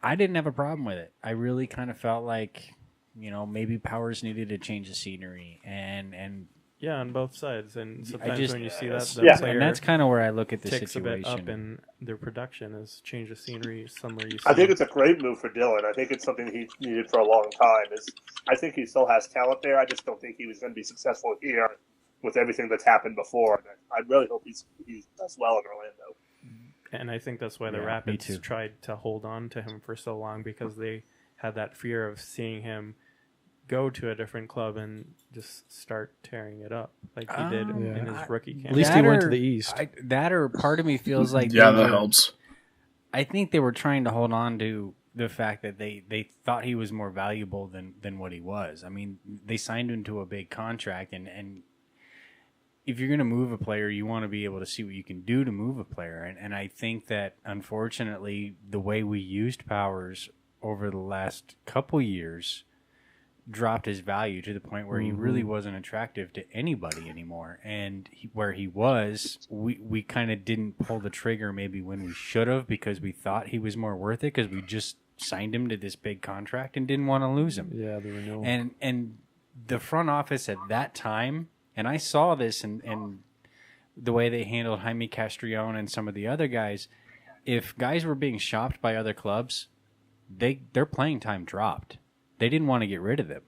I didn't have a problem with it. I really kind of felt like, maybe Powers needed to change the scenery. And yeah, on both sides. And sometimes when you see that, the player and that's kind of where I look at the ticks situation. a bit up in their production is change the scenery somewhere you see. I think it's a great move for Dylan. I think it's something he needed for a long time. I think he still has talent there. I just don't think he was going to be successful here with everything that's happened before. I really hope he does well in Orlando. And I think that's why the Rapids tried to hold on to him for so long, because they had that fear of seeing him go to a different club and just start tearing it up like he did in his rookie camp. At least he went to the East. That or part of me feels like that helps. I think they were trying to hold on to the fact that they thought he was more valuable than what he was. I mean, they signed him to a big contract, and if you're going to move a player, you want to be able to see what you can do to move a player. And I think that, unfortunately, the way we used Powers over the last couple years dropped his value to the point where he really wasn't attractive to anybody anymore. And where he was, we kind of didn't pull the trigger maybe when we should have, because we thought he was more worth it, because we just signed him to this big contract and didn't want to lose him. Yeah, the renewal. And the front office at that time, and I saw this in the way they handled Jaime Castrillon and some of the other guys, if guys were being shopped by other clubs, their playing time dropped. They didn't want to get rid of them.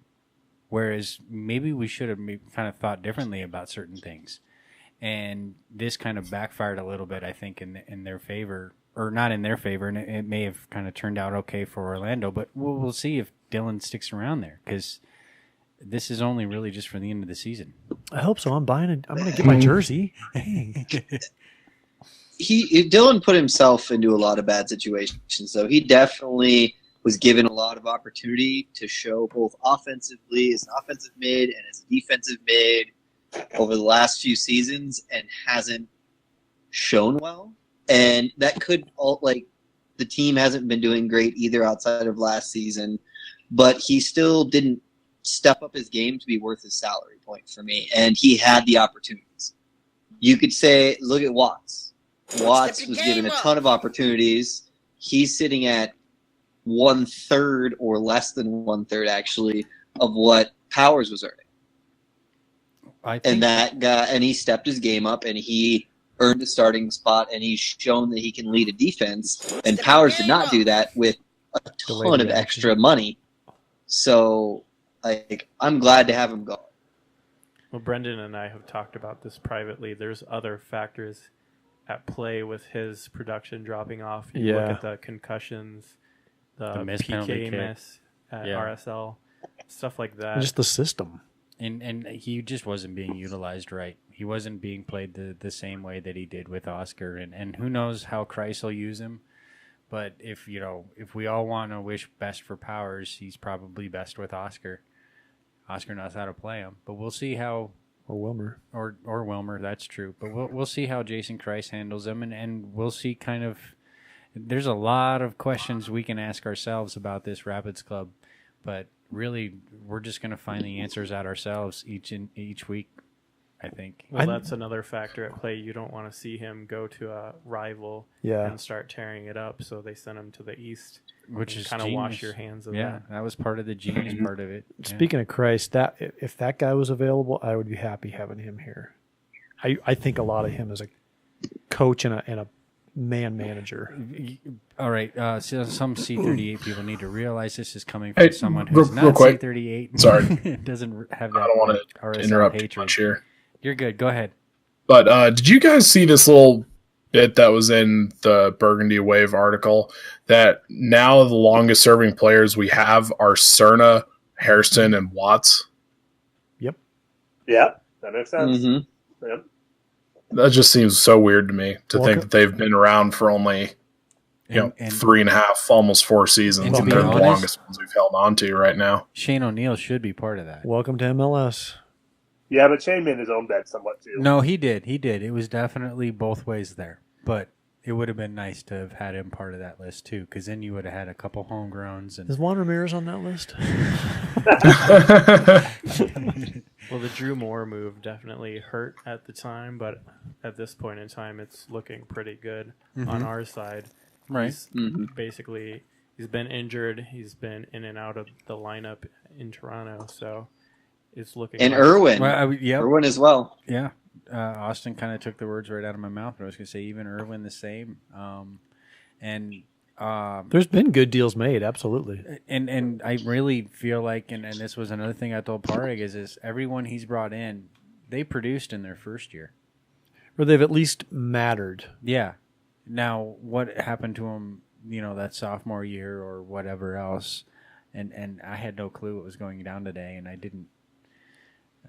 Whereas maybe we should have kind of thought differently about certain things. And this kind of backfired a little bit, I think, in their favor. Or not in their favor, and it may have kind of turned out okay for Orlando. But we'll see if Dylan sticks around there, because this is only really just for the end of the season. I hope so. I'm going to get my jersey. Dylan put himself into a lot of bad situations, though. He definitely was given a lot of opportunity to show both offensively as an offensive mid and as a defensive mid over the last few seasons, and hasn't shown well. And that could the team hasn't been doing great either outside of last season, but he still didn't step up his game to be worth his salary point for me. And he had the opportunities. You could say, look at Watts. Watts was given a ton of opportunities. He's sitting at 1/3 or less than 1/3 actually of what Powers was earning. and that guy, and he stepped his game up, and he earned a starting spot, and he's shown that he can lead a defense. And Powers did not do that with a ton of extra money. So, I'm glad to have him go. Well, Brendan and I have talked about this privately. There's other factors at play with his production dropping off. You look at the concussions, the miss penalty PK kick. miss at RSL, stuff like that. Just the system. And he just wasn't being utilized right. He wasn't being played the same way that he did with Oscar. And who knows how Kreis will use him. But if we all want to wish best for Powers, he's probably best with Oscar. Oscar knows how to play him. But we'll see how... Or Wilmer. Or Wilmer, that's true. But we'll see how Jason Kreis handles him. And we'll see kind of... There's a lot of questions we can ask ourselves about this Rapids club. But... really, we're just going to find the answers out ourselves each week, I think. Well, that's another factor at play. You don't want to see him go to a rival and start tearing it up, so they send him to the East, which is kind of wash your hands of that. Yeah, that was part of the genius part of it. Speaking of Christ, if that guy was available, I would be happy having him here. I think a lot of him as a coach and a manager. All right, so some C38 people need to realize this is coming from someone who's not quick. C38. Sorry, doesn't have that. I don't want to RSL interrupt hatred. much here. You're good. Go ahead. But did you guys see this little bit that was in the Burgundy Wave article that now the longest serving players we have are Cerna, Hairston, and Watts? Yep. Yeah, that makes sense. Mm-hmm. Yep. That just seems so weird to me to think that they've been around for only 3.5, almost 4 seasons, and they're the longest ones we've held on to right now. Shane O'Neill should be part of that. Welcome to MLS. Yeah, but Shane made his own bed somewhat too. No, he did. It was definitely both ways there. But it would have been nice to have had him part of that list too, because then you would have had a couple homegrowns. And is Juan Ramirez on that list? Well, the Drew Moore move definitely hurt at the time, but at this point in time, it's looking pretty good on our side. Right. Basically, he's been injured. He's been in and out of the lineup in Toronto, so it's looking. And Irwin. Well, Irwin as well. Yeah. Austin kind of took the words right out of my mouth. I was going to say even Irwin the same. There's been good deals made, absolutely. And I really feel like, and this was another thing I told Parig, is everyone he's brought in, they produced in their first year. Or they've at least mattered. Yeah. Now, what happened to him, that sophomore year or whatever else, and I had no clue what was going down today, and I didn't.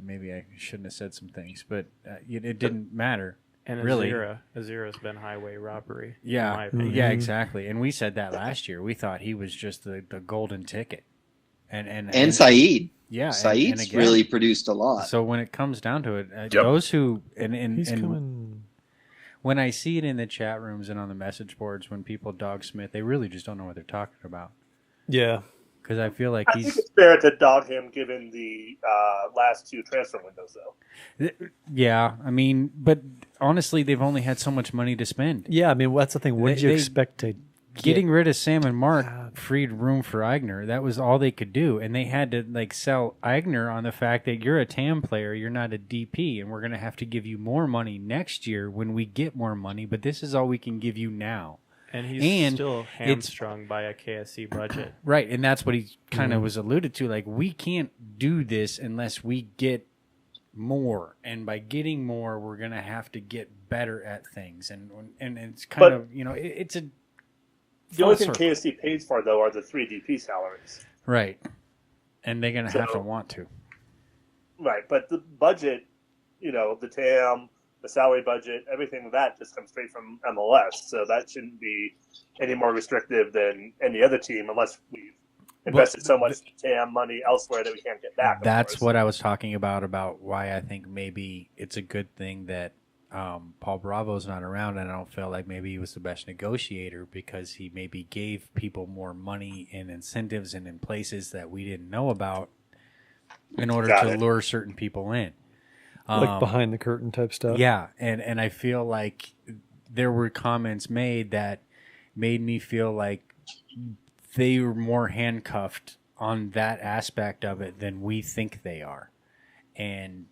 Maybe I shouldn't have said some things, but it didn't matter. And really. Azira's been highway robbery. Yeah, in my opinion. yeah, exactly. And we said that last year. We thought he was just the golden ticket. And Saeed. Yeah, Saeed's again, really produced a lot. So when it comes down to it, those who He's coming. When I see it in the chat rooms and on the message boards, when people dog Smith, they really just don't know what they're talking about. Yeah. Because I feel like I think it's fair to dog him given the last 2 transfer windows, though. Yeah, I mean, but honestly, they've only had so much money to spend. Yeah, I mean, that's the thing. What did you expect to Getting rid of Sam and Mark freed room for Eigner. That was all they could do. And they had to sell Eigner on the fact that you're a TAM player, you're not a DP, and we're going to have to give you more money next year when we get more money, but this is all we can give you now. And he's still hamstrung by a KSC budget. Right, and that's what he kind of was alluded to. We can't do this unless we get more. And by getting more, we're going to have to get better at things. And it's kind of, it's a... The only thing KSC pays for, though, are the 3 DP salaries. Right. And they're going to have to want to. Right, but the budget, the TAM, the salary budget, everything of that just comes straight from MLS. So that shouldn't be any more restrictive than any other team unless we've invested so much TAM money elsewhere that we can't get back. That's what I was talking about why I think maybe it's a good thing that Paul Bravo's not around, and I don't feel like maybe he was the best negotiator because he maybe gave people more money and incentives and in places that we didn't know about in order to lure certain people in. Like behind the curtain type stuff? Yeah, and I feel like there were comments made that made me feel like they were more handcuffed on that aspect of it than we think they are. And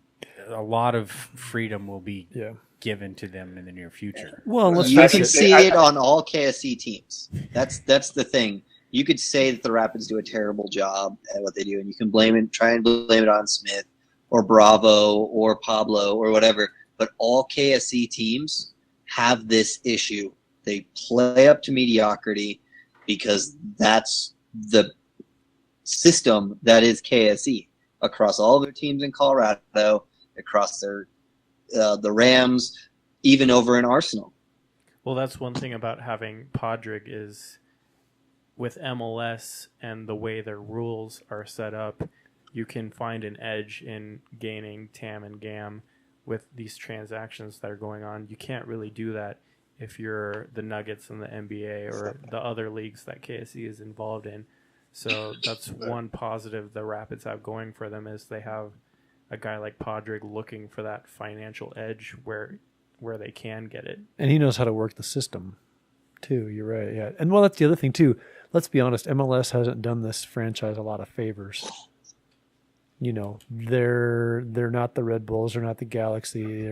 a lot of freedom will be Yeah. given to them in the near future. Well, let's You I can think see it on all KSC teams. That's the thing. You could say that the Rapids do a terrible job at what they do, and you can try and blame it on Smith or Bravo or Pablo or whatever. But all KSC teams have this issue. They play up to mediocrity because that's the system that is KSC across all their teams in Colorado, across their the Rams, even over in Arsenal. Well, that's one thing about having Podrick is with MLS and the way their rules are set up, you can find an edge in gaining TAM and GAM with these transactions that are going on. You can't really do that if you're the Nuggets in the NBA or the other leagues that KSC is involved in. So that's one positive the Rapids have going for them is they have a guy like Podrick looking for that financial edge where they can get it. And he knows how to work the system, too. You're right, yeah. And, well, that's the other thing, too. Let's be honest, MLS hasn't done this franchise a lot of favors. You know, they're not the Red Bulls, they're not the Galaxy,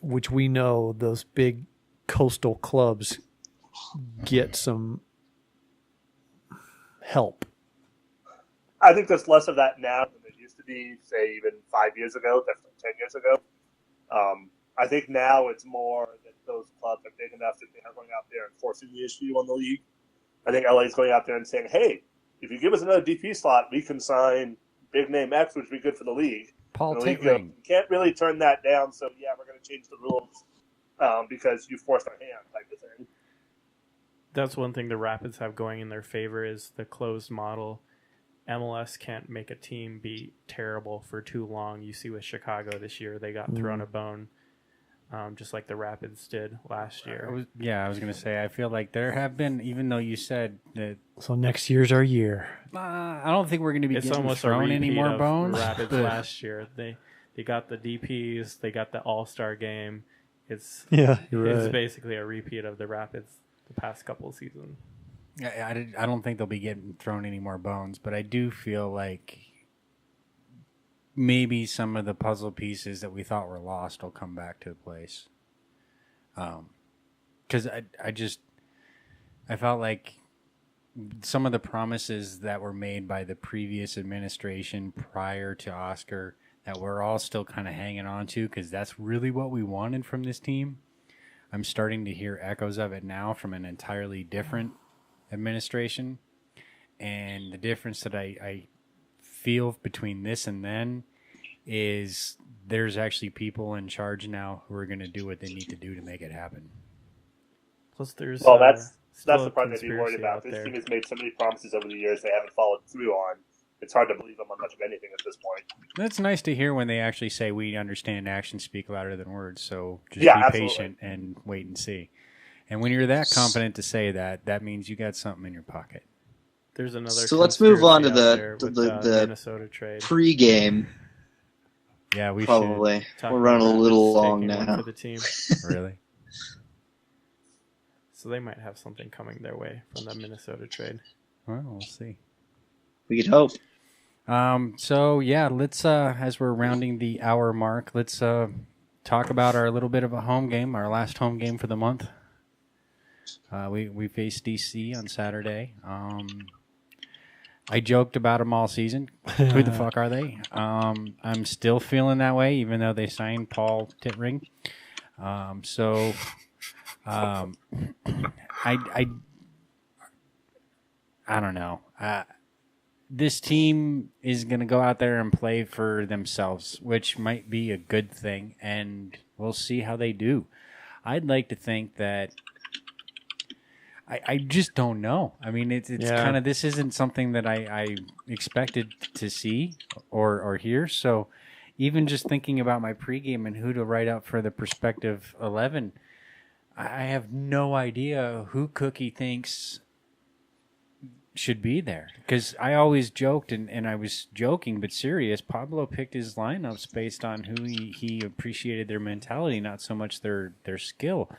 which we know those big coastal clubs get some help. I think there's less of that now than there used to be, say, even 5 years ago, 10 years ago. I think now it's more that those clubs are big enough that they are going out there and forcing the issue on the league. I think LA is going out there and saying, hey, if you give us another DP slot, we can sign big name X, which would be good for the league. Paul And the league Tickling. goes, you can't really turn that down, so yeah, we're going to change the rules because you forced our hand type of thing. That's one thing the Rapids have going in their favor is the closed model. MLS can't make a team be terrible for too long. You see with Chicago this year, they got thrown a bone, just like the Rapids did last year. I was going to say, I feel like there have been, even though you said that, So next year's our year. I don't think we're going to be It's getting almost a thrown any repeat more of bones. Rapids last year. They got the DPs, they got the All-Star game. It's You're basically a repeat of the Rapids the past couple of seasons. I don't think they'll be getting thrown any more bones, but I do feel like maybe some of the puzzle pieces that we thought were lost will come back to place. Because I felt like some of the promises that were made by the previous administration prior to Oscar that we're all still kind of hanging on to because that's really what we wanted from this team. I'm starting to hear echoes of it now from an entirely different administration. And the difference that I feel between this and then is there's actually people in charge now who are going to do what they need to do to make it happen. Plus, there's That's still the a part they'd be worried conspiracy about. out This there. team has made so many promises over the years they haven't followed through on. It's hard to believe them on much of anything at this point. That's nice to hear when they actually say we understand actions speak louder than words. So just Yeah, be absolutely. patient and wait and see. And when you're that confident to say that, that means you got something in your pocket. There's another. So let's move on to conspiracy out the- there to with, the Minnesota trade. Pre-game, Yeah, we probably. Talking We're running a about little just long taking one now. for the team. should. Really? So they might have something coming their way from that Minnesota trade. Well, we'll see. We could hope. So yeah, let's as we're rounding the hour mark, let's talk about our little bit of a home game, our last home game for the month. We faced DC on Saturday. I joked about them all season. Who the fuck are they? I'm still feeling that way, even though they signed Paul Tittring. I don't know. This team is going to go out there and play for themselves, which might be a good thing, and we'll see how they do. I'd like to think that I just don't know. I mean, it's kind of, this isn't something that I expected to see or hear. So even just thinking about my pregame and who to write up for the prospective 11, I have no idea who Cookie thinks should be there. Because I always joked, and I was joking but serious, Pablo picked his lineups based on who he appreciated their mentality, not so much their skill.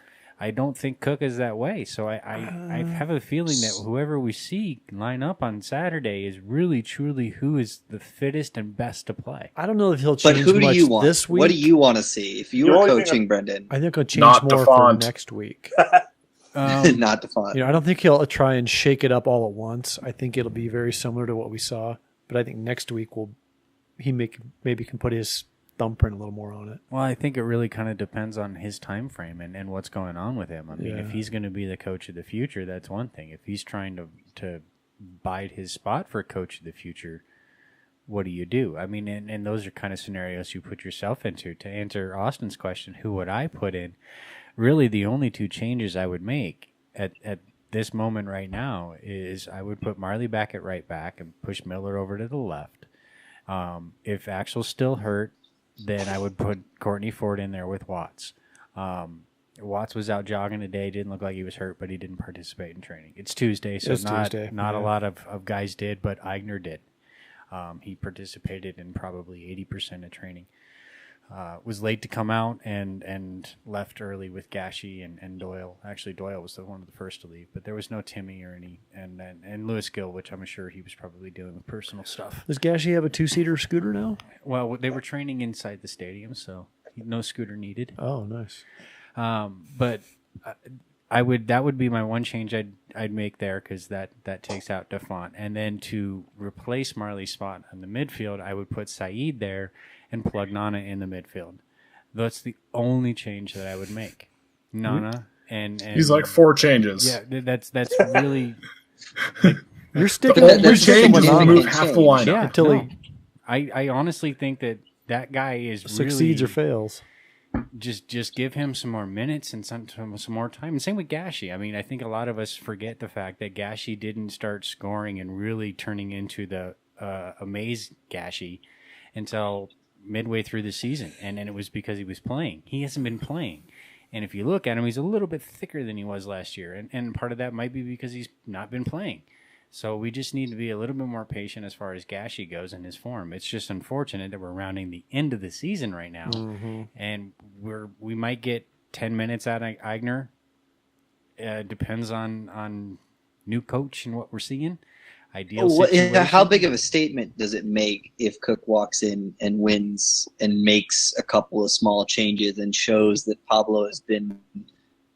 I don't think Cook is that way. So I have a feeling that whoever we see line up on Saturday is really, truly who is the fittest and best to play. I don't know if he'll But change who do much you want? this week. What do you want to see? If you The were only thing coaching, Brendan, I think he'll change Not more the for font. next week. not the font. I don't think he'll try and shake it up all at once. I think it'll be very similar to what we saw. But I think next week maybe can put his thumbprint a little more on it. Well, I think it really kind of depends on his time frame and what's going on with him. I mean, if he's going to be the coach of the future, that's one thing. If he's trying to bide his spot for coach of the future, what do you do? I mean, and those are kind of scenarios you put yourself into. To answer Austin's question, who would I put in? Really, the only two changes I would make at this moment right now is I would put Marley back at right back and push Miller over to the left. If Axel's still hurt, then I would put Courtney Ford in there with Watts. Watts was out jogging today. Didn't look like he was hurt, but he didn't participate in training. It's Tuesday, so not a lot of guys did, but Eigner did. He participated in probably 80% of training. Was late to come out and left early with Gashi and Doyle. Actually, Doyle was one of the first to leave, but there was no Timmy or any and Lewis Gill, which I'm sure he was probably dealing with personal stuff. Does Gashi have a 2-seater scooter now? Well, they were training inside the stadium, so no scooter needed. Oh, nice. But that would be my one change I'd make there, because that takes out Defont, and then to replace Marley's spot in the midfield, I would put Saeed there and plug Nana in the midfield. That's the only change that I would make. Nana and he's like 4 changes. Yeah, that's really. You're sticking. The only You're sticking change with is Nana move half the lineup. Yeah, until no. I honestly think that guy is succeeds really, or fails. Just give him some more minutes and some more time. And same with Gashi. I mean, I think a lot of us forget the fact that Gashi didn't start scoring and really turning into the amaze Gashi until midway through the season. And it was because he was playing. He hasn't been playing. And if you look at him, he's a little bit thicker than he was last year. And part of that might be because he's not been playing. So we just need to be a little bit more patient as far as Gashi goes in his form. It's just unfortunate that we're rounding the end of the season right now, and we might get 10 minutes out of Eigner. Depends on new coach and what we're seeing. How big of a statement does it make if Cook walks in and wins and makes a couple of small changes and shows that Pablo has been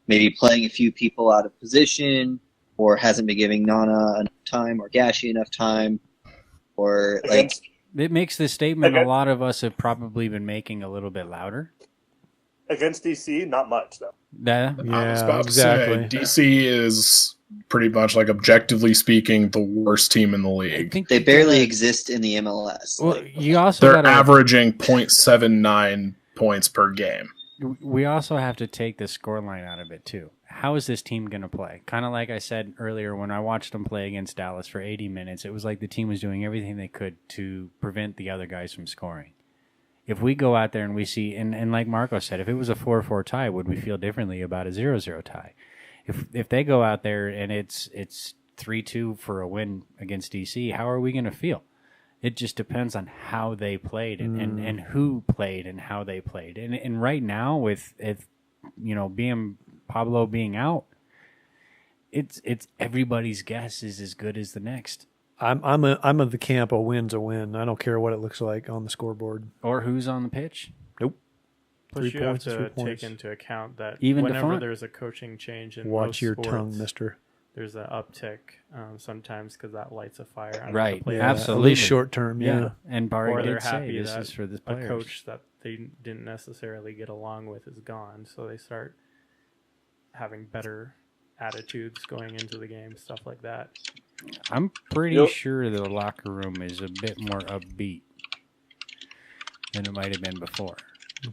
maybe playing a few people out of position, or hasn't been giving Nana enough time, or Gashi enough time, or like it makes the statement a lot of us have probably been making a little bit louder. Against DC, not much though. I was about to say, DC is pretty much, like, objectively speaking, the worst team in the league. I think they barely exist in the MLS. Well, you also they're averaging 0.79 points per game. We also have to take the scoreline out of it too. How is this team going to play? Kind of like I said earlier, when I watched them play against Dallas for 80 minutes, it was like the team was doing everything they could to prevent the other guys from scoring. If we go out there and we see, and like Marco said, if it was a 4-4 tie, would we feel differently about a 0-0 tie? If they go out there and it's 3-2 for a win against DC, how are we going to feel? It just depends on how they played and who played and how they played. And right now, with being Pablo being out, it's everybody's guess is as good as the next. I'm of the camp a win's a win. I don't care what it looks like on the scoreboard or who's on the pitch. Nope. Plus, you have to take into account that even whenever there's a coaching change in watch most your sports, tongue, mister. There's an uptick sometimes because that lights a fire under right. the players. Absolutely. At least short term, yeah. And Barry or they're did happy say this that is for the a players. coach that they didn't necessarily get along with is gone, so they start having better attitudes going into the game, stuff like that. I'm pretty sure the locker room is a bit more upbeat than it might have been before.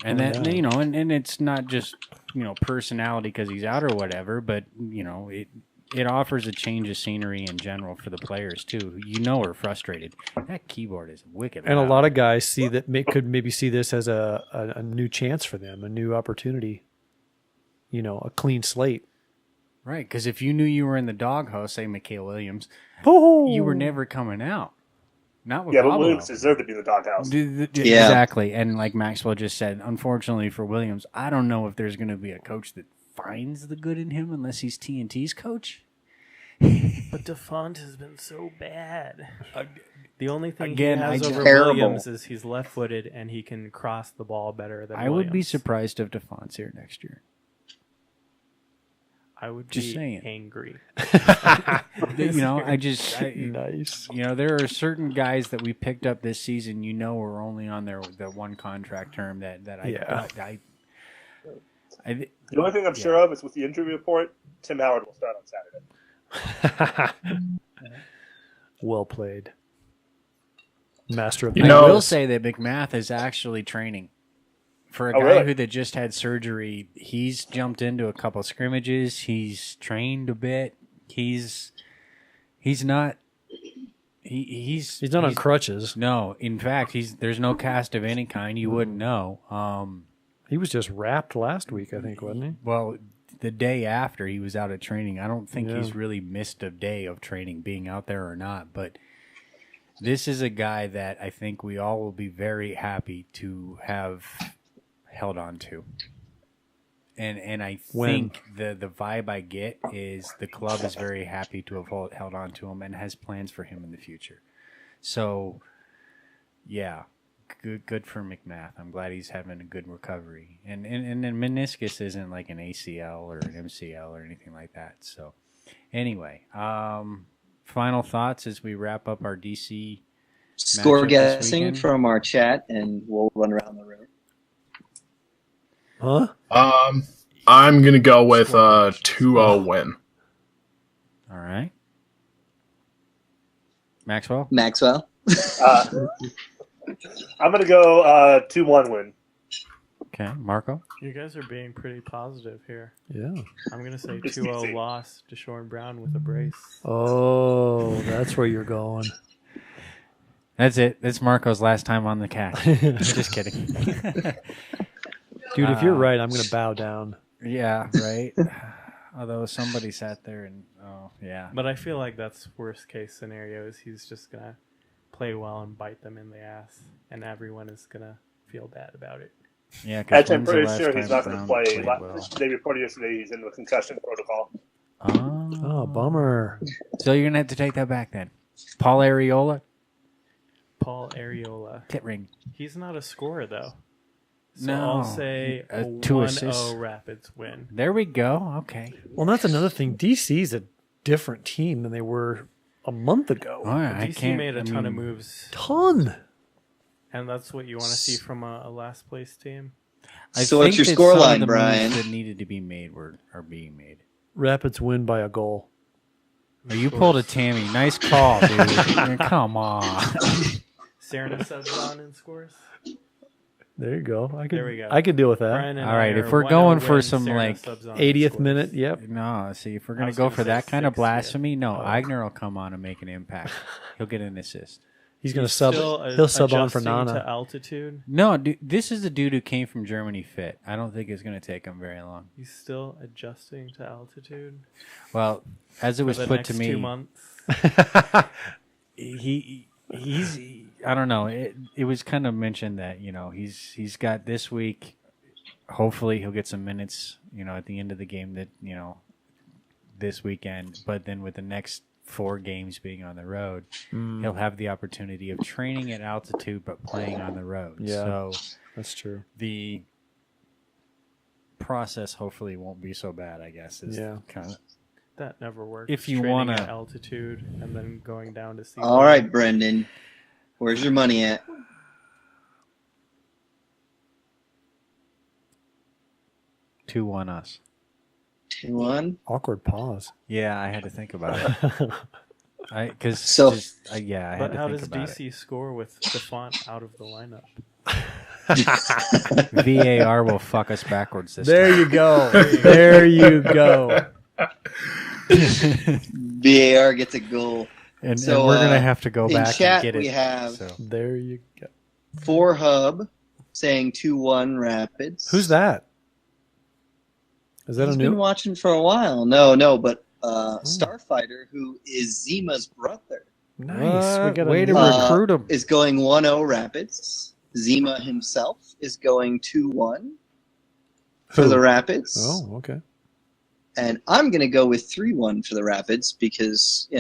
And that, and it's not just, personality because he's out or whatever, but, it offers a change of scenery in general for the players too. Are frustrated. That keyboard is wicked. And a lot of guys see that could maybe see this as a new chance for them, a new opportunity. A clean slate. Right, because if you knew you were in the doghouse, say Mikhail Williams, you were never coming out. Not with Pablo. But Williams deserved to be in the doghouse. Exactly, and like Maxwell just said, unfortunately for Williams, I don't know if there's going to be a coach that finds the good in him unless he's TNT's coach. But DeFont has been so bad. The only thing Again, he has I over just- Terrible. Williams is he's left-footed and he can cross the ball better than I would be Williams. surprised if DeFont's here next year. I would Just be saying. angry. Nice. There are certain guys that we picked up this season. Are only on the one contract term that I Yeah. The only thing I'm sure of is with the injury report, Tim Howard will start on Saturday. Well played. Master of You I know- will say that McMath is actually training. For a Oh, guy really? who that just had surgery, he's jumped into a couple scrimmages. He's trained a bit. He's not. He's He's not on crutches. No, in fact, there's no cast of any kind. You wouldn't know. He was just wrapped last week, I think, wasn't he? Well, the day after he was out of training, I don't think Yeah. he's really missed a day of training, being out there or not. But this is a guy that I think we all will be very happy to have held on to. And I think the vibe I get is the club is very happy to have held on to him and has plans for him in the future. So, yeah, good for McMath. I'm glad he's having a good recovery. And the meniscus isn't like an ACL or an MCL or anything like that. So, anyway, final thoughts as we wrap up our DC Score matchup this guessing weekend? from our chat, and we'll run around the room. Huh? I'm going to go with a 2-0 win. All right. Maxwell? Maxwell. I'm going to go 2-1 win. Okay. Marco? You guys are being pretty positive here. Yeah. I'm going to say It's 2-0 easy. loss to Shorn Brown with a brace. Oh, that's where you're going. That's it. That's Marco's last time on the cast. Just kidding. Dude, if you're right, I'm going to bow down. Yeah, right. Although somebody sat there and, yeah. But I feel like that's worst case scenario is he's just going to play well and bite them in the ass. And everyone is going to feel bad about it. Yeah, because Actually, I'm pretty sure he's not going to play. Well. They reported yesterday he's in the concussion protocol. Oh, bummer. So you're going to have to take that back then. Paul Areola, Paul Areola. tit ring. He's not a scorer, though. So No. I'll say a 2 1-0 assists. Rapids win. There we go. Okay. Well, that's another thing. DC's a different team than they were a month ago. All right. DC made a ton of moves, Ton. and that's what you want to see from a last place team. So what's your that score some of line, the moves Brian? that needed to be made are being made. Rapids win by a goal. Oh, you pulled a Tammy. Nice call, dude. Come on. Serna subs on and scores. There you go. There we go. I could deal with that. Brian and All right, I if are we're 1-0 going for win, some, Serna like, subs on and 80th scores. minute. Yep. No, see, if we're I going to was go gonna for say that kind of 60th. blasphemy, no, Oh. Eigner will come on and make an impact. He'll get an assist. He's going to He's sub. still He'll sub on for adjusting Nana. to altitude. No, dude, this is the dude who came from Germany fit. I don't think it's going to take him very long. He's still adjusting to altitude. Well, as it was for the put next to me, 2 months. he's I don't know. It was kind of mentioned that he's got this week. Hopefully, he'll get some minutes. At the end of the game that this weekend. But then with the next 4 games being on the road, he'll have the opportunity of training at altitude but playing on the road. Yeah. So That's true. the process hopefully won't be so bad. I guess is Yeah. kind of. That never works. If you Training wanna- at altitude and then going down to sea. All right, Brendan. Where's your money at? Two on us. 2-1. Awkward pause. Yeah, I had to think about it. I had But to how think does about DC score with DeFont out of the lineup? it. VAR will fuck us backwards this There time. you go. There you go. VAR gets a goal. And So, we're gonna have to go in back chat, and get it. we have- so. There you go. 4Hub saying 2-1 Rapids. Who's that? Is that He's a been new? watching for a while. No, but Starfighter, who is Zima's brother, Nice. We got way a to new- recruit him. is going 1-0 Rapids. Zima himself is going 2-1 for Who? the Rapids. Oh, okay. And I'm going to go with 3-1 for the Rapids because, Hey,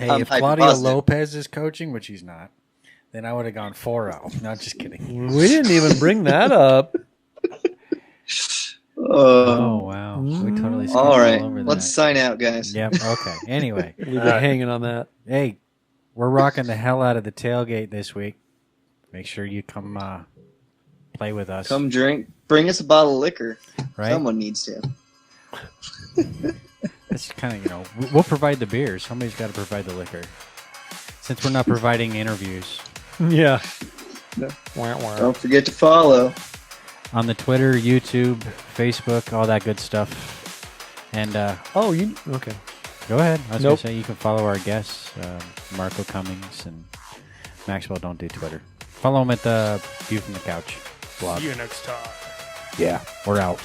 I'm if Claudio hyper-positive. Lopez is coaching, which he's not, then I would have gone 4-0. No, just kidding. We didn't even bring that up. Oh, wow. We totally skipped all right. over that. Let's sign out, guys. Yep, okay. Anyway. Leave it hanging on that. Hey, we're rocking the hell out of the tailgate this week. Make sure you come play with us. Come drink. Bring us a bottle of liquor. Right? Someone needs to. That's kind of, we'll provide the beer. Somebody's got to provide the liquor. Since we're not providing interviews. Yeah. Don't forget to follow. On the Twitter, YouTube, Facebook, all that good stuff. And okay. go ahead. I was going Nope. to say you can follow our guests, Marco Cummings and Maxwell. Don't do Twitter. Follow them at the View from the Couch blog. See you next time. Yeah, we're out.